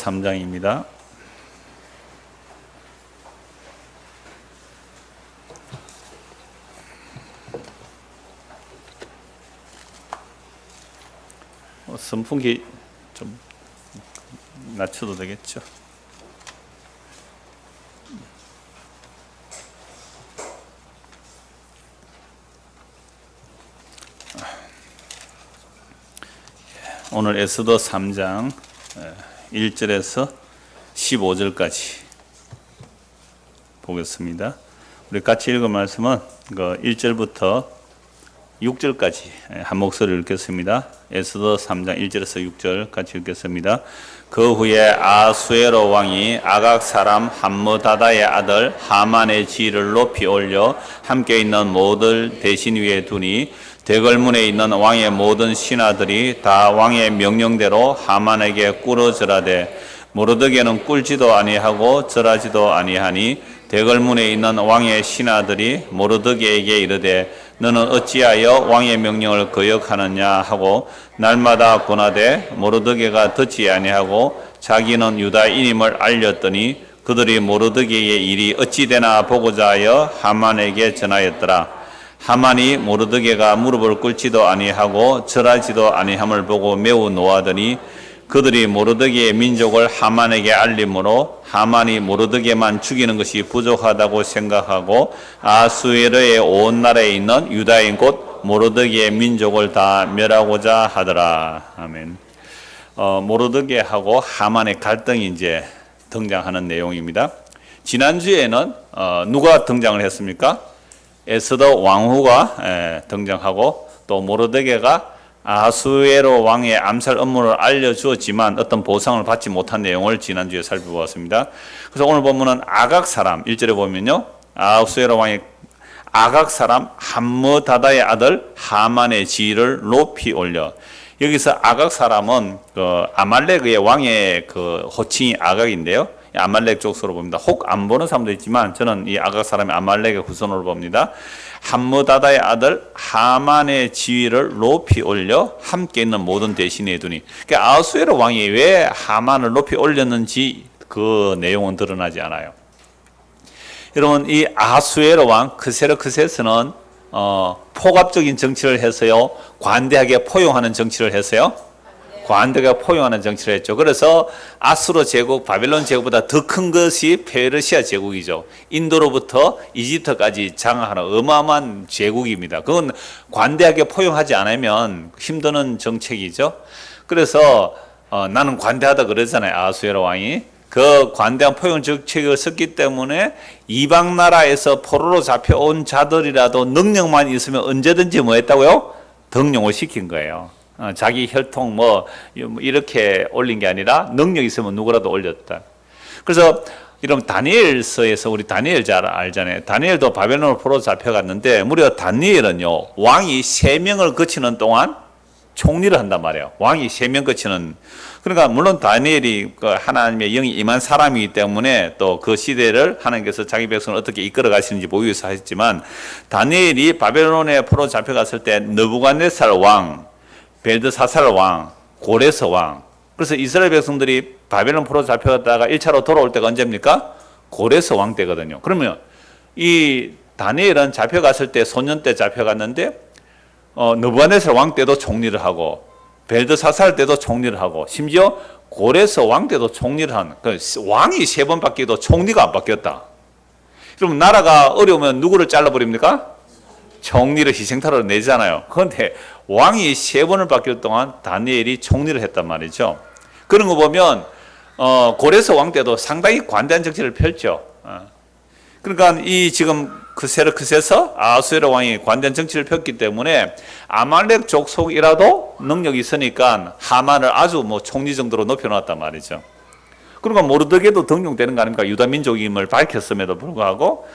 3장입니다. 선풍기 좀 낮춰도 되겠죠. 오늘 에스더 3장 1절에서 15절까지 보겠습니다. 우리 같이 읽은 말씀은 1절부터 6절까지 한 목소리를 읽겠습니다. 에스더 3장 1절에서 6절 같이 읽겠습니다. 그 후에 아수에로 왕이 아각 사람 함므다다의 아들 하만의 지위를 높이 올려 함께 있는 모든 대신 위에 두니 대궐문에 있는 왕의 모든 신하들이 다 왕의 명령대로 하만에게 꿇어 절하되 모르드게는 꿇지도 아니하고 절하지도 아니하니 대궐문에 있는 왕의 신하들이 모르드게에게 이르되 너는 어찌하여 왕의 명령을 거역하느냐 하고 날마다 권하되 모르드게가 듣지 아니하고 자기는 유다인임을 알렸더니 그들이 모르드게의 일이 어찌 되나 보고자 하여 하만에게 전하였더라. 하만이 모르드게가 무릎을 꿇지도 아니하고 절하지도 아니함을 보고 매우 노하더니 그들이 모르드게의 민족을 하만에게 알림으로 하만이 모르드게만 죽이는 것이 부족하다고 생각하고 아수에르의 온 나라에 있는 유다인 곧 모르드게의 민족을 다 멸하고자 하더라. 아멘. 모르드게하고 하만의 갈등이 이제 등장하는 내용입니다. 지난주에는 누가 등장을 했습니까? 에스더 왕후가 등장하고 또 모르드게가 아수에로 왕의 암살 업무를 알려주었지만 어떤 보상을 받지 못한 내용을 지난주에 살펴보았습니다. 그래서 오늘 본문은 아각 사람 1절에 보면요, 아수에로 왕의 아각 사람 함므다다의 아들 하만의 지위를 높이 올려. 여기서 아각 사람은 아말렉의 왕의 호칭이 아각인데요. 아말렉 족속으로 봅니다. 혹 안 보는 사람도 있지만 저는 이 아각 사람의 아말렉의 후손으로 봅니다. 함므다다의 아들 하만의 지위를 높이 올려 함께 있는 모든 대신에 두니. 그러니까 아수에로 왕이 왜 하만을 높이 올렸는지 그 내용은 드러나지 않아요. 여러분, 이 아수에로 왕 크세르크세스는 포갑적인 정치를 해서요, 관대하게 포용하는 정치를 해서요, 관대가 포용하는 정치를 했죠. 그래서 아수르 제국, 바벨론 제국보다 더 큰 것이 페르시아 제국이죠. 인도로부터 이집트까지 장악하는 어마어마한 제국입니다. 그건 관대하게 포용하지 않으면 힘드는 정책이죠. 그래서 나는 관대하다 그러잖아요. 아수에로 왕이. 그 관대한 포용 정책을 썼기 때문에 이방 나라에서 포로로 잡혀온 자들이라도 능력만 있으면 언제든지 뭐 했다고요? 등용을 시킨 거예요. 자기 혈통 이렇게 올린 게 아니라 능력 있으면 누구라도 올렸다. 그래서 여러분 다니엘서에서 우리 다니엘 잘 알잖아요. 다니엘도 바벨론으로 포로 잡혀갔는데 무려 다니엘은요, 왕이 3명을 거치는 동안 총리를 한단 말이에요. 왕이 3명 거치는. 그러니까 물론 다니엘이 하나님의 영이 임한 사람이기 때문에 또 그 시대를 하나님께서 자기 백성을 어떻게 이끌어 가시는지 보기 위해서 하셨지만, 다니엘이 바벨론에 포로 잡혀갔을 때 느부갓네살 왕, 벨드사살 왕, 고레스 왕. 그래서 이스라엘 백성들이 바벨론 포로 잡혀갔다가 1차로 돌아올 때가 언제입니까? 고레스 왕 때거든요. 그러면 이 다니엘은 잡혀갔을 때 소년 때 잡혀갔는데 느부갓네살 왕 때도 총리를 하고 벨드사살 때도 총리를 하고 심지어 고레스 왕 때도 총리를 한, 왕이 3번 바뀌어도 총리가 안 바뀌었다. 그럼 나라가 어려우면 누구를 잘라버립니까? 총리를 희생타로 내잖아요. 그런데 왕이 3번을 바뀔 동안 다니엘이 총리를 했단 말이죠. 그런 거 보면 고레스 왕 때도 상당히 관대한 정치를 펼죠. 그러니까 이 지금 크세르크세서 아수에로 왕이 관대한 정치를 폈기 때문에 아말렉 족속이라도 능력이 있으니까 하만을 아주 총리 정도로 높여놨단 말이죠. 그러니까 모르드게도 등용되는 거 아닙니까? 유다 민족임을 밝혔음에도 불구하고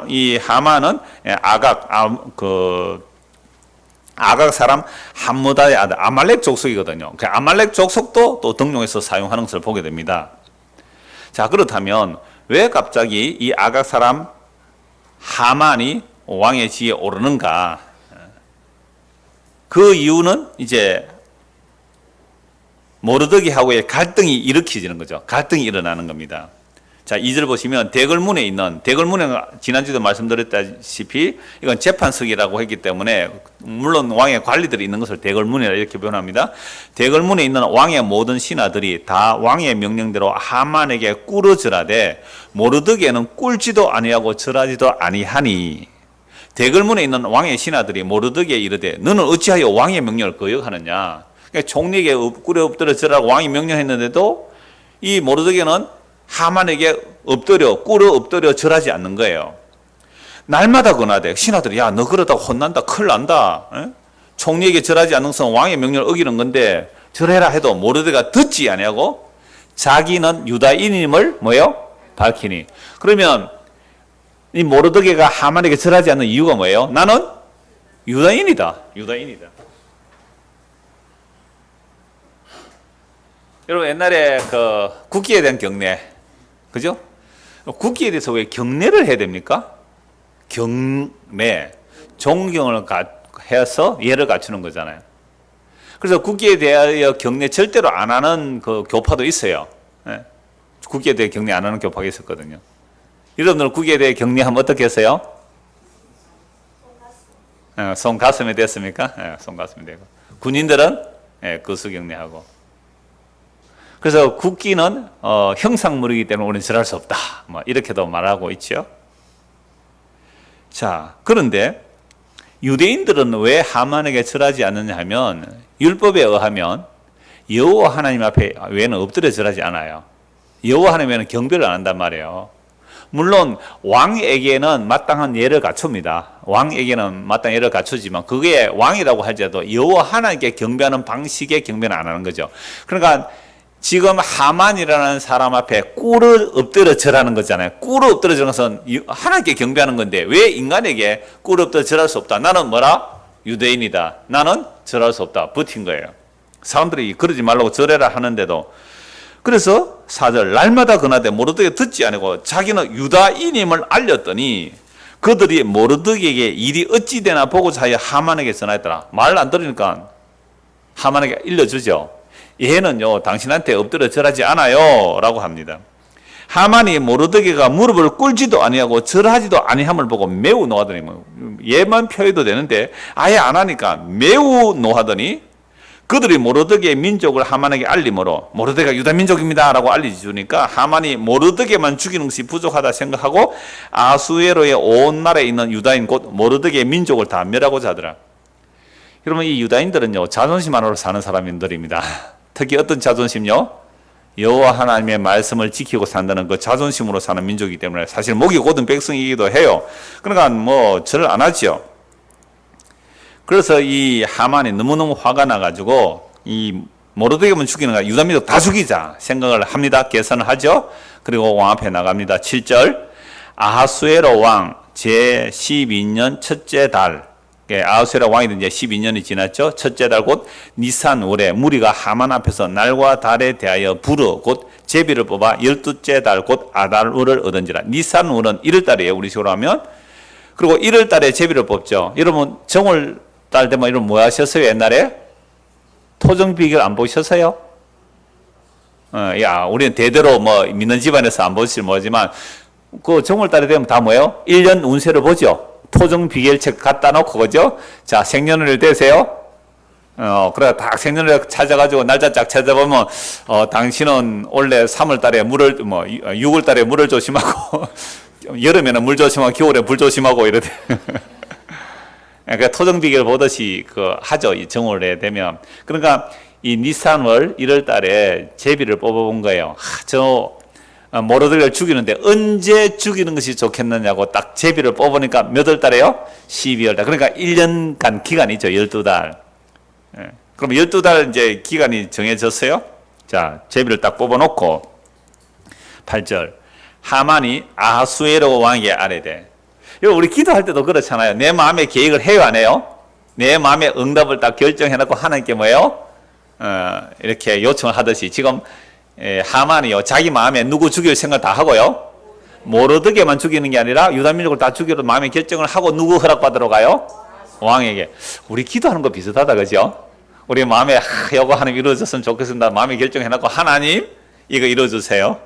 이 하만은 아각 사람 함므다의 아들 아말렉 족속이거든요. 아말렉 족속도 또 등용해서 사용하는 것을 보게 됩니다. 자, 그렇다면 왜 갑자기 이 아각 사람 하만이 왕의 지위에 오르는가? 그 이유는 이제 모르드게하고의 갈등이 일으켜지는 거죠. 갈등이 일어나는 겁니다. 자, 2절 보시면 대궐문에 있는, 대궐문은 지난주에도 말씀드렸다시피 이건 재판석이라고 했기 때문에 물론 왕의 관리들이 있는 것을 대궐문이라 이렇게 표현합니다. 대궐문에 있는 왕의 모든 신하들이 다 왕의 명령대로 하만에게 꿇어 절하되 모르드게는 꿇지도 아니하고 절하지도 아니하니, 대궐문에 있는 왕의 신하들이 모르드게에 이르되 너는 어찌하여 왕의 명령을 거역하느냐. 그러니까 총리에게 꿇어 엎드려 절하라고 왕이 명령했는데도 이 모르드게는 하만에게 꿇어 엎드려 절하지 않는 거예요. 날마다 권하되 신하들이 야, 너 그러다 혼난다, 큰일 난다. 에? 총리에게 절하지 않는 것은 왕의 명령을 어기는 건데 절해라 해도 모르드게가 듣지 아니하고 자기는 유다인임을 뭐예요? 밝히니. 그러면 이 모르드게가 하만에게 절하지 않는 이유가 뭐예요? 나는 유다인이다. 유다인이다. 여러분 옛날에 그 국기에 대한 경례, 그죠? 국기에 대해서 왜 경례를 해야 됩니까? 경례, 존경을 해서 예를 갖추는 거잖아요. 그래서 국기에 대하여 경례 절대로 안 하는 그 교파도 있어요. 예. 국기에 대해 경례 안 하는 교파가 있었거든요. 여러분들 국기에 대해 경례하면 어떻게 했어요? 손 가슴에 됐습니까? 손 가슴에 되고. 군인들은 거수 경례하고. 그래서 국기는 형상물이기 때문에 우리는 절할 수 없다. 뭐 이렇게도 말하고 있죠. 자, 그런데 유대인들은 왜 하만에게 절하지 않느냐 하면 율법에 의하면 여호와 하나님 앞에 외에는 엎드려 절하지 않아요. 여호와 하나님에는 경배를 안 한단 말이에요. 물론 왕에게는 마땅한 예를 갖춥니다. 왕에게는 마땅한 예를 갖추지만 그게 왕이라고 할지라도 여호와 하나님께 경배하는 방식의 경배는 안 하는 거죠. 그러니까 지금 하만이라는 사람 앞에 꿇어 엎드려 절하는 거잖아요. 꿇어 엎드려 절하는 것은 하나님께 경배하는 건데 왜 인간에게 꿇어 엎드려 절할 수 없다. 나는 뭐라? 유대인이다. 나는 절할 수 없다. 버틴 거예요. 사람들이 그러지 말라고 절해라 하는데도. 그래서 4절 날마다 권하되 모르드게 듣지 아니고 자기는 유다인임을 알렸더니 그들이 모르드게에게 일이 어찌 되나 보고자 하여 하만에게 전하였더라. 말 안 들으니까 하만에게 일러주죠. 얘는요 당신한테 엎드려 절하지 않아요 라고 합니다. 하만이 모르드게가 무릎을 꿇지도 아니하고 절하지도 아니함을 보고 매우 노하더니, 얘만 표해도 되는데 아예 안 하니까 매우 노하더니 그들이 모르드게의 민족을 하만에게 알림으로 모르드게가 유다 민족입니다 라고 알려주니까 하만이 모르드게만 죽이는 것이 부족하다 생각하고 아수에로의 온 나라에 있는 유다인 곧 모르드게의 민족을 다 멸하고자 하더라. 여러분 이 유다인들은요 자존심 하나로 사는 사람들입니다. 특히 어떤 자존심요? 여호와 하나님의 말씀을 지키고 산다는 그 자존심으로 사는 민족이기 때문에 사실 목이 곧은 백성이기도 해요. 그러니까 뭐 절을 안 하죠. 그래서 이 하만이 너무너무 화가 나가지고 이 모르드게만 죽이는 거야. 유다 민족 다 죽이자 생각을 합니다. 계산을 하죠. 그리고 왕 앞에 나갑니다. 7절 아하수에로 왕 제12년 첫째 달, 아하수에로 왕이 이제 12년이 지났죠. 첫째 달 곧 니산월에 무리가 하만 앞에서 날과 달에 대하여 부르 곧 제비를 뽑아 12째 달 곧 아달월을 얻은지라. 니산월은 1월 달이에요. 우리 식으로 하면. 그리고 1월 달에 제비를 뽑죠. 여러분 정월 달 되면 여러분 뭐 하셨어요? 옛날에 토정 비결 안 보셨어요? 야, 우리는 대대로 뭐 믿는 집안에서 안 보실 뭐지만 그 정월 달에 되면 다 뭐예요? 1년 운세를 보죠. 토정 비결책 갖다 놓고 그죠? 자, 생년월일 되세요? 그래 다 생년월일 찾아가지고 날짜 쫙 찾아보면 당신은 원래 3월 달에 물을 6월 달에 물을 조심하고 여름에는 물 조심하고 겨울에 불 조심하고 이러대. 그러니까 토정 비결 보듯이 하죠. 이 정월에 되면. 그러니까 이 니산월 1월 달에 제비를 뽑아본 거예요. 모르드게를 죽이는데 언제 죽이는 것이 좋겠느냐고 딱 제비를 뽑으니까 몇 월 달에요? 12월 달. 그러니까 1년간 기간이 있죠. 12달. 그럼 12달 이제 기간이 정해졌어요. 자, 제비를 딱 뽑아놓고 8절 하만이 아하수에로 왕에게 아뢰되. 우리 기도할 때도 그렇잖아요. 내 마음의 계획을 해요, 안 해요? 내 마음의 응답을 딱 결정해놓고 하나님께 뭐예요? 이렇게 요청을 하듯이 지금 하만이요 자기 마음에 누구 죽일 생각 다 하고요 모르드게만 죽이는 게 아니라 유다 민족을 다 죽이려 마음의 결정을 하고 누구 허락받으러 가요? 왕에게. 우리 기도하는 거 비슷하다, 그죠? 우리 마음에 요거 하나님 이루어졌으면 좋겠습니다. 마음에 결정해놓고 하나님 이거 이루어주세요.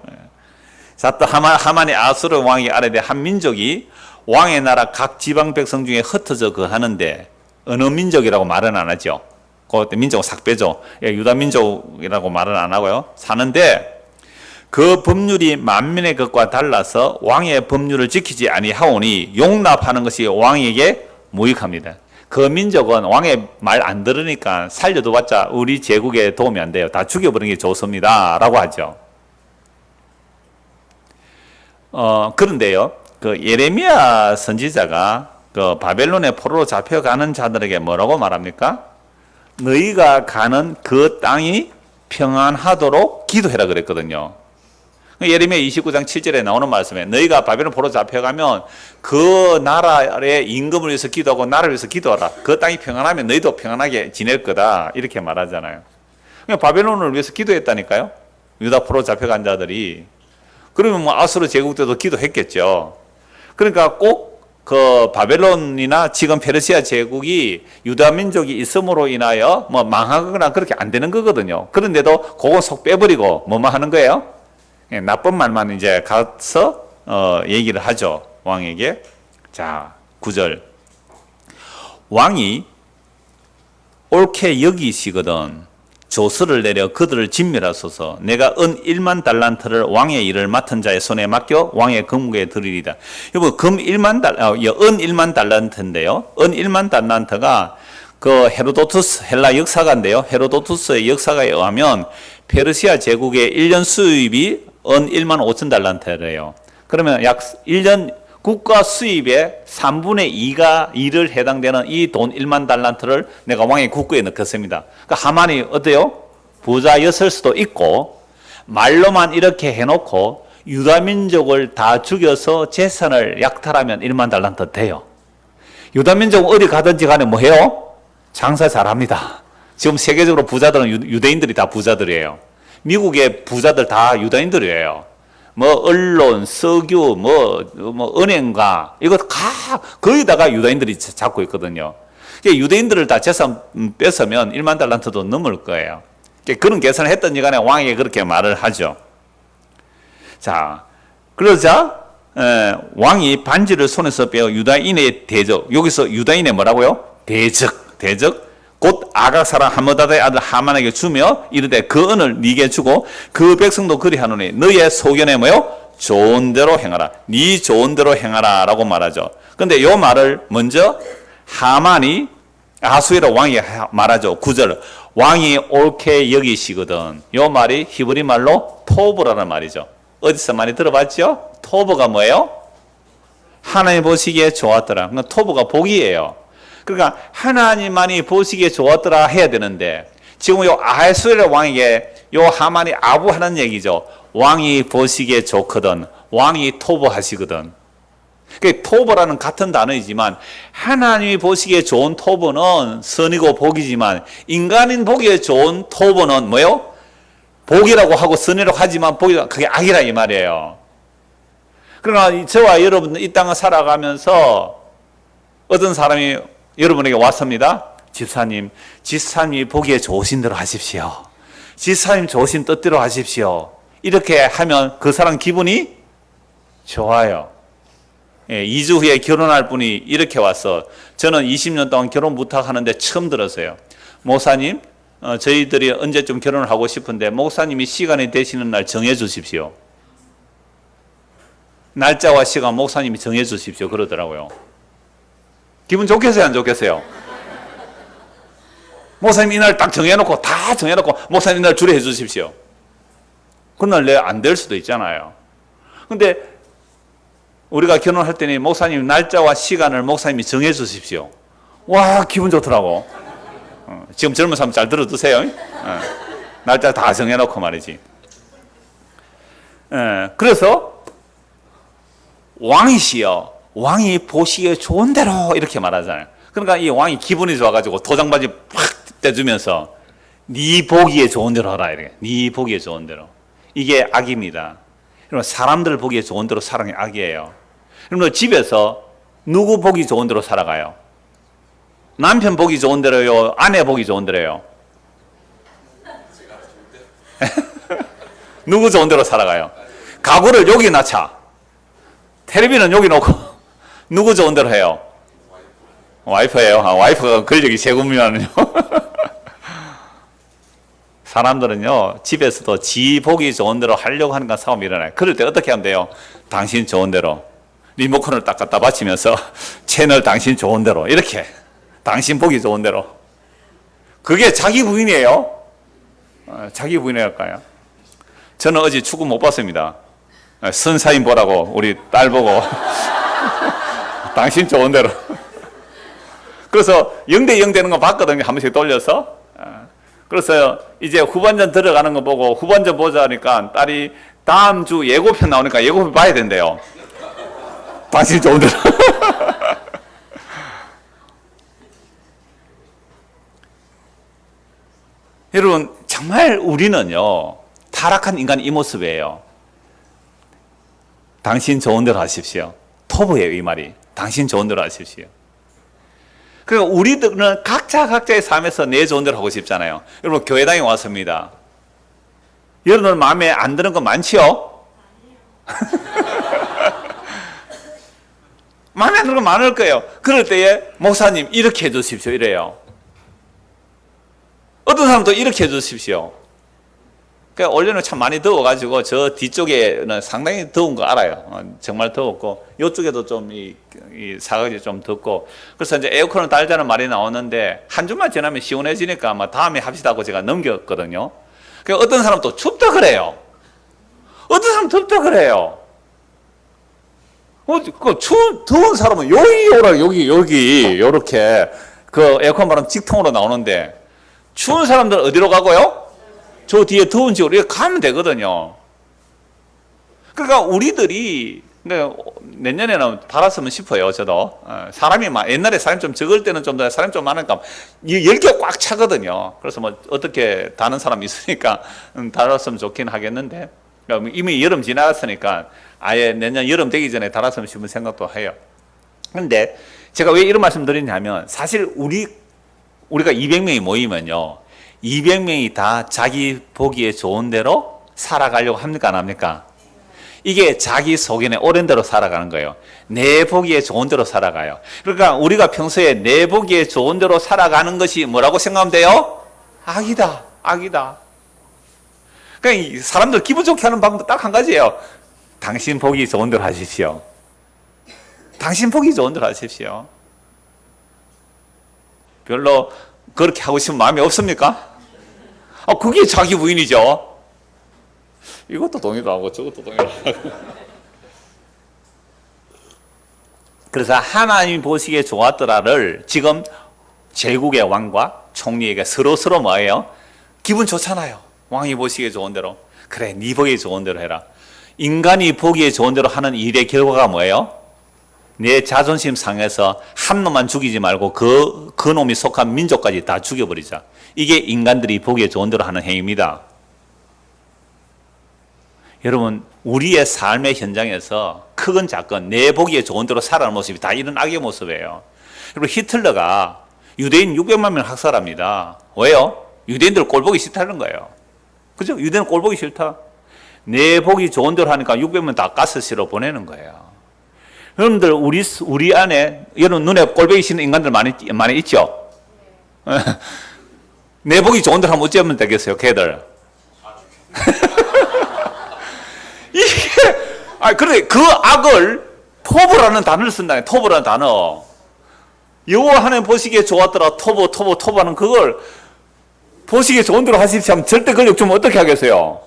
자, 또 하만이 아수르 왕이 아래되 한 민족이 왕의 나라 각 지방 백성 중에 흩어져 거하는데 어느 민족이라고 말은 안 하죠. 그때 민족은 싹 빼죠. 유다 민족이라고 말은 안 하고요. 사는데 그 법률이 만민의 것과 달라서 왕의 법률을 지키지 아니하오니 용납하는 것이 왕에게 무익합니다. 그 민족은 왕의 말 안 들으니까 살려둬봤자 우리 제국에 도움이 안 돼요. 다 죽여버리는 게 좋습니다. 라고 하죠. 그런데요, 그 예레미야 선지자가 그 바벨론의 포로로 잡혀가는 자들에게 뭐라고 말합니까? 너희가 가는 그 땅이 평안하도록 기도해라 그랬거든요. 예레미야 29장 7절에 나오는 말씀에 너희가 바벨론 포로 잡혀가면 그 나라의 임금을 위해서 기도하고 나라를 위해서 기도하라. 그 땅이 평안하면 너희도 평안하게 지낼 거다. 이렇게 말하잖아요. 바벨론을 위해서 기도했다니까요. 유다 포로 잡혀간 자들이. 그러면 뭐 아수르 제국 때도 기도했겠죠. 그러니까 꼭 그 바벨론이나 지금 페르시아 제국이 유다 민족이 있음으로 인하여 뭐 망하거나 그렇게 안 되는 거거든요. 그런데도 그거 속 빼버리고 뭐만 하는 거예요? 나쁜 말만 이제 가서 얘기를 하죠. 왕에게. 자, 9절. 왕이 옳게 여기시거든 조서를 내려 그들을 진멸하소서. 내가 은 1만 달란트를 왕의 일을 맡은 자의 손에 맡겨 왕의 금고에 드리리다. 여러분, 은 1만 달란트인데요. 은 1만 달란트가 그 헤로도투스 헬라 역사가인데요. 헤로도투스의 역사가에 의하면 페르시아 제국의 1년 수입이 은 1만 5천 달란트래요. 그러면 약 1년 국가 수입의 3분의 2가 2를 해당되는 이 돈 1만 달란트를 내가 왕의 국고에 넣겠습니다. 그러니까 하만이 어때요? 부자였을 수도 있고 말로만 이렇게 해놓고 유다 민족을 다 죽여서 재산을 약탈하면 1만 달란트 돼요. 유다 민족은 어디 가든지 간에 뭐 해요? 장사 잘합니다. 지금 세계적으로 부자들은 유대인들이 다 부자들이에요. 미국의 부자들 다 유다인들이에요. 뭐 언론, 석유, 뭐 은행가 이거 다 거기다가 유다인들이 잡고 있거든요. 유대인들을 다 재산 뺏으면 1만 달란트도 넘을 거예요. 그런 계산을 했던지 간에 왕에게 그렇게 말을 하죠. 자, 그러자 왕이 반지를 손에서 빼어 유다인의 대적, 여기서 유다인의 뭐라고요? 대적 곧 아각 사람 하므다다의 아들 하만에게 주며 이르되 그 은을 네게 주고 그 백성도 그리하노니 너의 소견에 뭐요? 좋은 대로 행하라. 네 좋은 대로 행하라 라고 말하죠. 근데 요 말을 먼저 하만이 아수에로 왕이 말하죠. 9절 왕이 옳게 여기시거든. 요 말이 히브리 말로 토브라는 말이죠. 어디서 많이 들어봤죠? 토브가 뭐예요? 하나님 보시기에 좋았더라. 그러니까 토브가 복이에요. 그러니까 하나님만이 보시기에 좋았더라 해야 되는데 지금 요 아하수에로 왕에게 요 하만이 아부하는 얘기죠. 왕이 보시기에 좋거든. 왕이 토브하시거든. 그 토브라는 같은 단어이지만 하나님이 보시기에 좋은 토브는 선이고 복이지만 인간인 보기에 좋은 토브는 뭐요? 복이라고 하고 선이라고 하지만 그게 악이라 이 말이에요. 그러나 저와 여러분 이 땅을 살아가면서 어떤 사람이 여러분에게 왔습니다. 집사님이 보기에 좋으신 대로 하십시오. 집사님 좋으신 뜻대로 하십시오. 이렇게 하면 그 사람 기분이 좋아요. 2주 후에 결혼할 분이 이렇게 와서 저는 20년 동안 결혼 부탁하는데 처음 들었어요. 목사님, 저희들이 언제쯤 결혼을 하고 싶은데 목사님이 시간이 되시는 날 정해 주십시오. 날짜와 시간 목사님이 정해 주십시오. 그러더라고요. 기분 좋겠어요? 안 좋겠어요? 목사님 이날 딱 정해놓고 다 정해놓고 목사님 이날 주례 해주십시오. 그날 내 안 될 수도 있잖아요. 근데 우리가 결혼할 때는 목사님 날짜와 시간을 목사님이 정해 주십시오. 와, 기분 좋더라고. 지금 젊은 사람 잘 들어두세요. 날짜 다 정해놓고 말이지. 그래서 왕이시여 왕이 보시기에 좋은 대로 이렇게 말하잖아요. 그러니까 이 왕이 기분이 좋아가지고 도장바지 팍 떼주면서 네 보기에 좋은 대로 하라 이렇게. 네 보기에 좋은 대로. 이게 악입니다. 여러분 사람들 보기에 좋은 대로 살아가는 게 악이에요. 여러분 집에서 누구 보기 좋은 대로 살아가요? 남편 보기 좋은 대로요? 아내 보기 좋은 대로요? 누구 좋은 대로 살아가요? 가구를 여기 놔차. 텔레비는 여기 놓고 누구 좋은 대로 해요? 와이프예요. 와이프가 권력이 세금이라는요. 사람들은요, 집에서도 지 보기 좋은 대로 하려고 하는 건 싸움이 일어나요. 그럴 때 어떻게 하면 돼요? 당신 좋은 대로. 리모컨을 딱 갖다 바치면서 채널 당신 좋은 대로. 이렇게. 당신 보기 좋은 대로. 그게 자기 부인이에요. 자기 부인이랄까요? 저는 어제 축구 못 봤습니다. 선사인 보라고 우리 딸 보고 당신 좋은 대로. 그래서 0대0 되는 거 봤거든요. 한 번씩 돌려서. 그래서 이제 후반전 들어가는 거 보고 후반전 보자 하니까 딸이 다음 주 예고편 나오니까 예고편 봐야 된대요. 당신 좋은 대로. 여러분, 정말 우리는요, 타락한 인간 이 모습이에요. 당신 좋은 대로 하십시오. 토부예요, 이 말이. 당신 좋은 대로 하십시오. 그러니까 우리들은 각자의 삶에서 내 좋은 대로 하고 싶잖아요. 여러분, 교회당에 왔습니다. 여러분 마음에 안 드는 거 많지요? 마음에 안 드는 거 많을 거예요. 그럴 때에 목사님 이렇게 해 주십시오 이래요. 어떤 사람도 이렇게 해 주십시오. 그러니까 올해는 참 많이 더워가지고 저 뒤쪽에는 상당히 더운 거 알아요. 정말 더웠고 이쪽에도 좀 이 사각이 좀 덥고 그래서 이제 에어컨을 달자는 말이 나오는데 한 주만 지나면 시원해지니까 아마 다음에 합시다 하고 제가 넘겼거든요. 그러니까 어떤 사람은 또 춥다 그래요. 어떤 사람은 덥다 그래요. 더운 사람은 여기 오라 여기 요렇게 그 에어컨 바람 직통으로 나오는데 추운 사람들은 어디로 가고요? 저 뒤에 더운 지역으로 이렇게 가면 되거든요. 그러니까 우리들이 내년에는 달았으면 싶어요. 저도 사람이 옛날에 사람이 좀 적을 때는 좀 더 사람이 좀 많으니까 10개 꽉 차거든요. 그래서 뭐 어떻게 다는 사람이 있으니까 달았으면 좋긴 하겠는데 이미 여름 지나갔으니까 아예 내년 여름 되기 전에 달았으면 싶은 생각도 해요. 그런데 제가 왜 이런 말씀 드리냐면 사실 우리가 200명이 모이면요 200명이 다 자기 보기에 좋은 대로 살아가려고 합니까 안 합니까? 이게 자기 소견에 옳은 대로 살아가는 거예요. 내 보기에 좋은 대로 살아가요. 그러니까 우리가 평소에 내 보기에 좋은 대로 살아가는 것이 뭐라고 생각하면 돼요? 악이다. 그러니까 사람들 기분 좋게 하는 방법 딱 한 가지예요. 당신 보기 좋은 대로 하십시오. 당신 보기 좋은 대로 하십시오. 별로 그렇게 하고 싶은 마음이 없습니까? 그게 자기 부인이죠. 이것도 동의도 하고 저것도 동의도 하고. 그래서 하나님 보시기에 좋았더라를 지금 제국의 왕과 총리에게 서로 뭐예요? 기분 좋잖아요. 왕이 보시기에 좋은 대로. 그래, 네 보기에 좋은 대로 해라. 인간이 보기에 좋은 대로 하는 일의 결과가 뭐예요? 내 자존심 상해서 한 놈만 죽이지 말고 그 놈이 속한 민족까지 다 죽여버리자. 이게 인간들이 보기에 좋은 대로 하는 행위입니다. 여러분, 우리의 삶의 현장에서 크건 작건 내 보기에 좋은 대로 살아가는 모습이 다 이런 악의 모습이에요. 여러분, 히틀러가 유대인 600만 명을 학살합니다. 왜요? 유대인들 꼴보기 싫다는 거예요. 그죠? 유대인은 꼴보기 싫다. 내 보기 좋은 대로 하니까 600명 다 가스실로 보내는 거예요. 여러분들 우리 안에 여러분 눈에 꼴보기 싫은 인간들 많이 있죠? 내 보기 좋은 대로 하면 어쩌면 되겠어요, 걔들? 그런데 그 악을 토브라는 단어를 쓴다. 토브라는 단어. 여호와 하나님 보시기에 좋았더라. 토브하는 그걸 보시기에 좋은 대로 하십시오 하면 절대 그걸 좀 어떻게 하겠어요?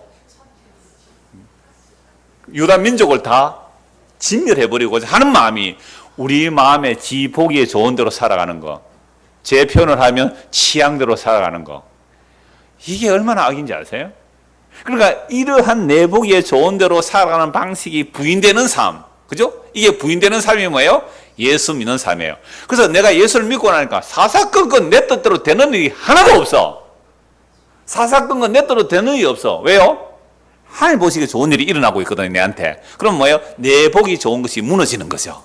유다 민족을 다 진멸해버리고자 하는 마음이 우리 마음에 지 보기에 좋은 대로 살아가는 거. 제 표현을 하면 취향대로 살아가는 거. 이게 얼마나 악인지 아세요? 그러니까 이러한 내 보기에 좋은 대로 살아가는 방식이 부인되는 삶. 그죠? 이게 부인되는 삶이 뭐예요? 예수 믿는 삶이에요. 그래서 내가 예수를 믿고 나니까 사사건건 내 뜻대로 되는 일이 하나도 없어. 사사건건 내 뜻대로 되는 일이 없어. 왜요? 하나님 보시기에 좋은 일이 일어나고 있거든요, 내한테. 그럼 뭐예요? 내 보기 좋은 것이 무너지는 거죠.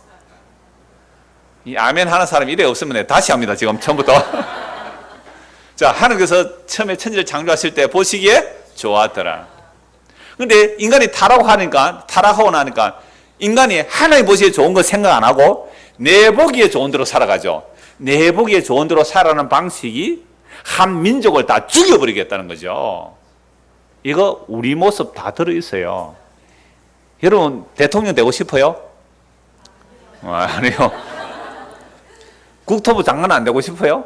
이 아멘 하는 사람이 이래 없으면 다시 합니다, 지금 처음부터. 자, 하나님께서 처음에 천지를 창조하실 때 보시기에 좋았더라. 근데 인간이 타락하고 나니까 인간이 하나님 보시기에 좋은 거 생각 안 하고 내 보기에 좋은 대로 살아가죠. 내 보기에 좋은 대로 살아가는 방식이 한 민족을 다 죽여버리겠다는 거죠. 이거 우리 모습 다 들어있어요. 여러분 대통령 되고 싶어요? 아니요. 국토부 장관 안 되고 싶어요?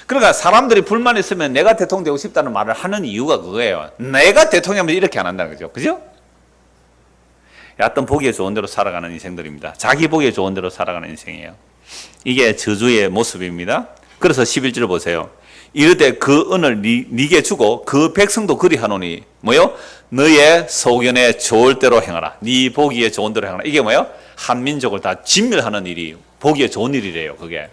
그러니까 사람들이 불만 있으면 내가 대통령 되고 싶다는 말을 하는 이유가 그거예요. 내가 대통령이면 이렇게 안 한다는 거죠. 그죠? 어떤 보기에 좋은 대로 살아가는 인생들입니다. 자기 보기에 좋은 대로 살아가는 인생이에요. 이게 저주의 모습입니다. 그래서 11절 보세요. 이르되 그 은을 네게 주고 그 백성도 그리하노니 뭐요? 너의 소견에 좋을 대로 행하라. 네 보기에 좋은 대로 행하라. 이게 뭐요? 한 민족을 다 진멸하는 일이 보기에 좋은 일이래요. 그게.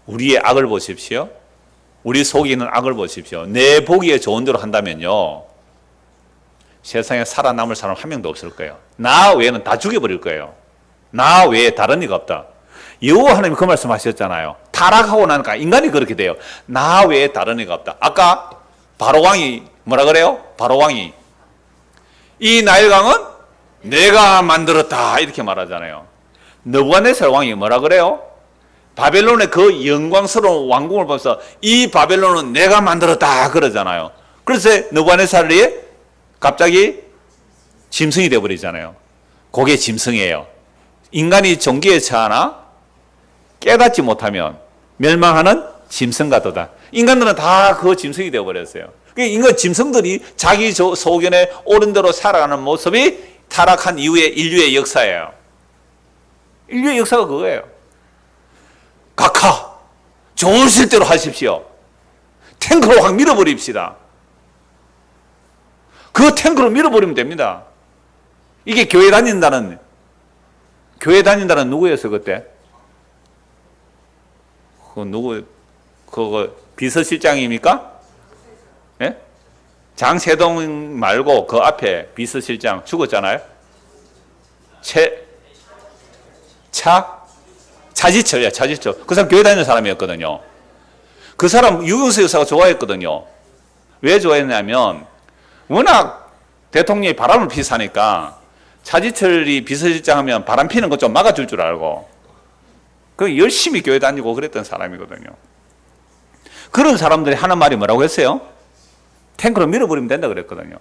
우리의 악을 보십시오. 우리 속에 있는 악을 보십시오. 내 보기에 좋은 대로 한다면요. 세상에 살아남을 사람 한 명도 없을 거예요. 나 외에는 다 죽여버릴 거예요. 나 외에 다른 이가 없다. 여호와 하나님이 그 말씀 하셨잖아요. 타락하고 나니까 인간이 그렇게 돼요. 나 외에 다른 이가 없다. 아까 바로왕이 뭐라 그래요? 바로왕이 이 나일강은 내가 만들었다 이렇게 말하잖아요. 느부갓네살 왕이 뭐라 그래요? 바벨론의 그 영광스러운 왕궁을 보면서 이 바벨론은 내가 만들었다 그러잖아요. 그래서 느부갓네살이 갑자기 짐승이 되어버리잖아요. 그게 짐승이에요. 인간이 종기에 처하나 깨닫지 못하면 멸망하는 짐승 같도다. 인간들은 다 그 짐승이 되어버렸어요. 인간 짐승들이 자기 소견에 옳은 대로 살아가는 모습이 타락한 이후의 인류의 역사예요. 인류의 역사가 그거예요. 각하 좋으실 대로 하십시오. 탱크로 확 밀어버립시다. 그 탱크로 밀어버리면 됩니다. 이게 교회 다닌다는 누구였어 그때? 그거 비서실장입니까? 예? 장세동 말고 그 앞에 비서실장 죽었잖아요. 차지철이야, 차지철. 그 사람 교회 다니는 사람이었거든요. 그 사람 유경수 여사가 좋아했거든요. 왜 좋아했냐면 워낙 대통령이 바람을 피사니까 차지철이 비서실장 하면 바람 피는 거 좀 막아줄 줄 알고 그 열심히 교회 다니고 그랬던 사람이거든요. 그런 사람들이 하는 말이 뭐라고 했어요? 탱크로 밀어버리면 된다 그랬거든요.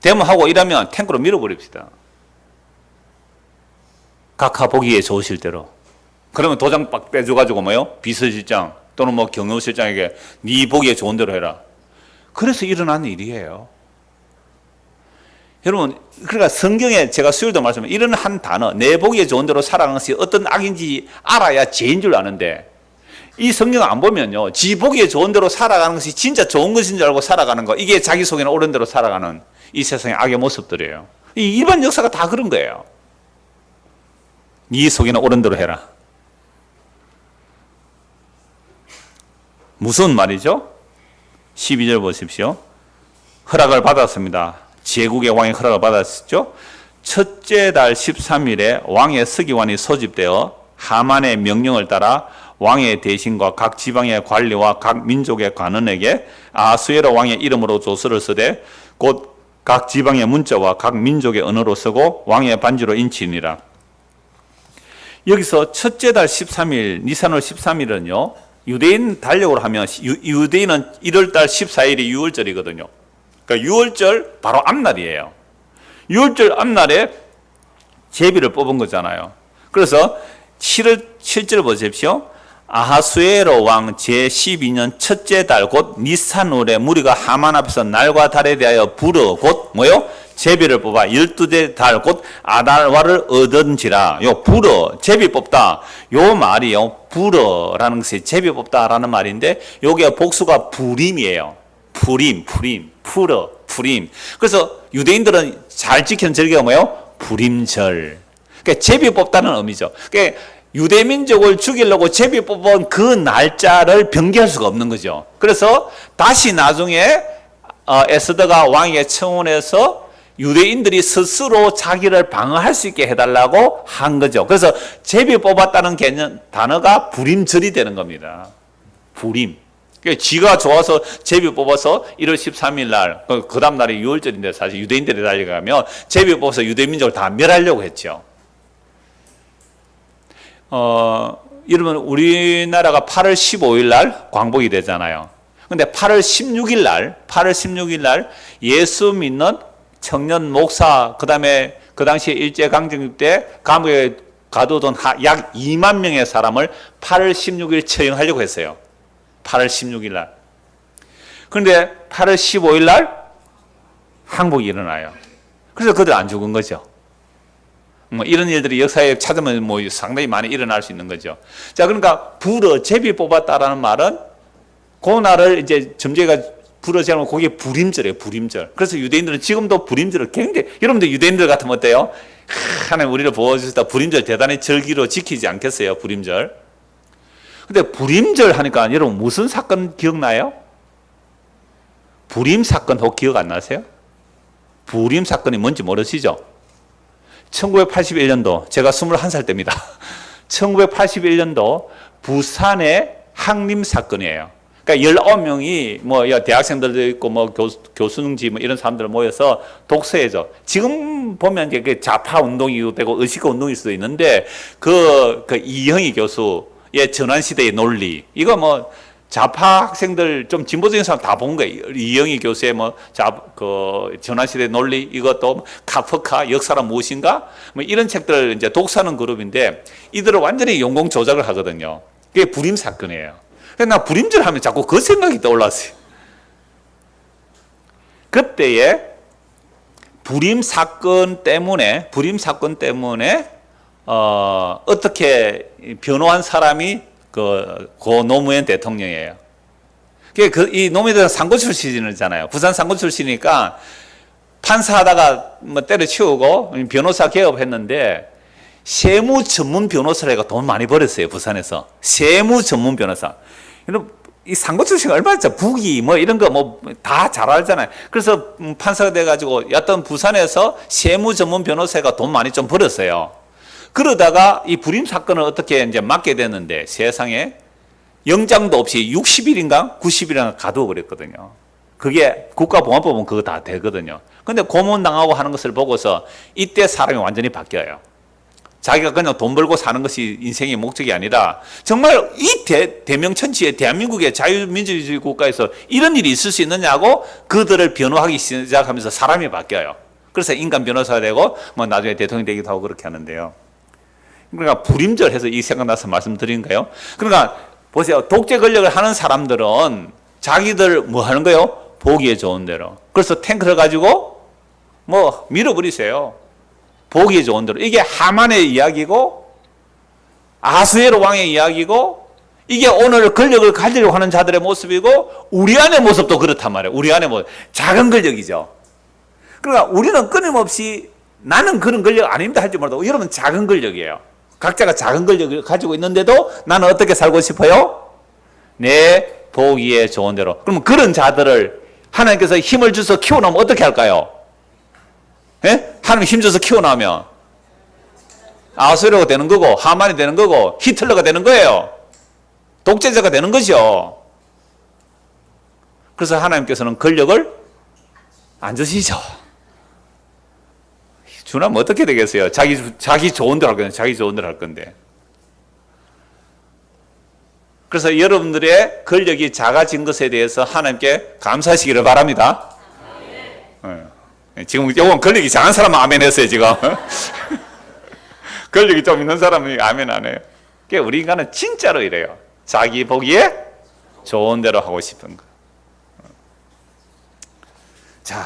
데모하고 이러면 탱크로 밀어버립시다. 각하 보기에 좋으실 대로. 그러면 도장 빡 빼줘가지고 뭐요? 비서실장 또는 뭐 경호실장에게 네 보기에 좋은 대로 해라. 그래서 일어나는 일이에요. 여러분, 그러니까 성경에 제가 수요일도 말씀드린 이런 한 단어, 내 보기에 좋은 대로 살아가는 것이 어떤 악인지 알아야 죄인 줄 아는데 이 성경 안 보면요. 지 보기에 좋은 대로 살아가는 것이 진짜 좋은 것인 줄 알고 살아가는 거, 이게 자기 속에는 옳은 대로 살아가는 이 세상의 악의 모습들이에요. 이 일반 역사가 다 그런 거예요. 네 속에는 옳은 대로 해라. 무슨 말이죠? 12절 보십시오. 허락을 받았습니다. 제국의 왕이 허락을 받았죠. 첫째 달 13일에 왕의 서기관이 소집되어 하만의 명령을 따라 왕의 대신과 각 지방의 관리와 각 민족의 관원에게 아수에로 왕의 이름으로 조서를 쓰되 곧 각 지방의 문자와 각 민족의 언어로 쓰고 왕의 반지로 인치니라. 여기서 첫째 달 13일, 니산월 13일은요, 유대인 달력으로 하면 유대인은 1월달 14일이 6월절이거든요. 그러니까 6월절 바로 앞날이에요. 6월절 앞날에 제비를 뽑은 거잖아요. 그래서 7절 보십시오. 아하수에로 왕 제12년 첫째 달 곧 니산월에 무리가 하만 앞에서 날과 달에 대하여 불어 곧 뭐요? 제비를 뽑아 12째 달 곧 아달화를 얻은지라. 요 불어 제비 뽑다. 요 말이요. 불어라는 것이 제비 뽑다라는 말인데 요게 복수가 부림이에요. 부림, 풀어, 부림. 그래서 유대인들은 잘 지키는 절기가 뭐예요? 부림절. 그러니까 제비 뽑다는 의미죠. 그러니까 유대민족을 죽이려고 제비 뽑은 그 날짜를 변개할 수가 없는 거죠. 그래서 다시 나중에 에스더가 왕에게 청원해서 유대인들이 스스로 자기를 방어할 수 있게 해달라고 한 거죠. 그래서 제비 뽑았다는 단어가 불임절이 되는 겁니다. 부림. 그러니까 지가 좋아서 제비 뽑아서 1월 13일 날, 그 다음 날이 6월절인데 사실 유대인들이 달려가면 제비 뽑아서 유대민족을 다 멸하려고 했죠. 여러분, 우리나라가 8월 15일 날 광복이 되잖아요. 근데 8월 16일 날 예수 믿는 청년 목사, 그 다음에 그 당시에 일제강점기 때 감옥에 가두던 약 2만 명의 사람을 8월 16일 처형하려고 했어요. 8월 16일 날. 그런데 8월 15일 날 항복이 일어나요. 그래서 그들 안 죽은 거죠. 뭐 이런 일들이 역사에 찾으면 뭐 상당히 많이 일어날 수 있는 거죠. 자, 그러니까 제비 뽑았다라는 말은 그날을 이제 점쟁이가 불어제하면 그게 불임절이에요, 불임절. 그래서 유대인들은 지금도 불임절을 굉장히, 여러분들 유대인들 같으면 어때요? 하나님 우리를 보호해주셨다. 불임절 대단히 절기로 지키지 않겠어요, 불임절. 근데 불임절 하니까 여러분 무슨 사건 기억나요? 불임 사건 혹 기억 안 나세요? 불임 사건이 뭔지 모르시죠? 1981년도, 제가 21살 때입니다. 1981년도 부산의 항림 사건이에요. 그러니까 19명이 뭐 대학생들도 있고 뭐 교수능지 뭐 이런 사람들 모여서 독서해줘. 지금 보면 이제 좌파 운동이 되고 의식화 운동일 수도 있는데 그 이형희 교수의 전환시대의 논리, 이거 뭐 좌파 학생들 좀 진보적인 사람 다 본 거예요. 이영희 교수의 전환시대 논리, 이것도 카프카, 역사란 무엇인가? 뭐 이런 책들을 이제 독서하는 그룹인데 이들을 완전히 용공 조작을 하거든요. 그게 불임 사건이에요. 그래서 나 불임절 하면 자꾸 그 생각이 떠올랐어요. 그때에 불임 사건 때문에, 어떻게 변호한 사람이 고 노무현 대통령이에요. 이 노무현 대통령 상고 출신이잖아요. 부산 상고 출신이니까 판사하다가 뭐 때려치우고 변호사 개업했는데 세무 전문 변호사를 해가 돈 많이 벌었어요, 부산에서. 세무 전문 변호사. 이 상고 출신이 얼마나 북이 뭐 이런 거 뭐 다 잘 알잖아요. 그래서 판사가 돼가지고 여튼 부산에서 세무 전문 변호사가 돈 많이 좀 벌었어요. 그러다가 이 불임 사건을 어떻게 이제 맡게 됐는데 세상에 영장도 없이 60일인가 90일인가 가두어 버렸거든요. 그게 국가보안법은 그거 다 되거든요. 근데 고문당하고 하는 것을 보고서 이때 사람이 완전히 바뀌어요. 자기가 그냥 돈 벌고 사는 것이 인생의 목적이 아니라 정말 이 대명천지의 대한민국의 자유민주주의 국가에서 이런 일이 있을 수 있느냐고 그들을 변호하기 시작하면서 사람이 바뀌어요. 그래서 인간 변호사가 되고 뭐 나중에 대통령이 되기도 하고 그렇게 하는데요. 그러니까 불임절 해서 이 생각나서 말씀드린 거예요. 그러니까 보세요. 독재 권력을 하는 사람들은 자기들 뭐 하는 거예요? 보기에 좋은 대로. 그래서 탱크를 가지고 뭐 밀어버리세요. 보기에 좋은 대로. 이게 하만의 이야기고 아수에로 왕의 이야기고 이게 오늘 권력을 가지려고 하는 자들의 모습이고 우리 안의 모습도 그렇단 말이에요. 우리 안의 모습. 작은 권력이죠. 그러니까 우리는 끊임없이 나는 그런 권력 아닙니다 할지 몰라도 여러분 작은 권력이에요. 각자가 작은 권력을 가지고 있는데도 나는 어떻게 살고 싶어요? 내 보기에 좋은 대로. 그러면 그런 자들을 하나님께서 힘을 주셔서 키워놓으면 어떻게 할까요? 예? 하나님 힘 줘서 키워놓으면 아수르가 되는 거고 하만이 되는 거고 히틀러가 되는 거예요. 독재자가 되는 거죠. 그래서 하나님께서는 권력을 안 주시죠. 주나면 어떻게 되겠어요? 자기 좋은 대로 할 건데, 자기 좋은 대로 할 건데. 그래서 여러분들의 권력이 작아진 것에 대해서 하나님께 감사하시기를 바랍니다. 지금 요건 권력이 작은 사람은 아멘 했어요, 지금. 권력이 좀 있는 사람은 아멘 안 해요. 그러니까 우리 인간은 진짜로 이래요. 자기 보기에 좋은 대로 하고 싶은 거. 자.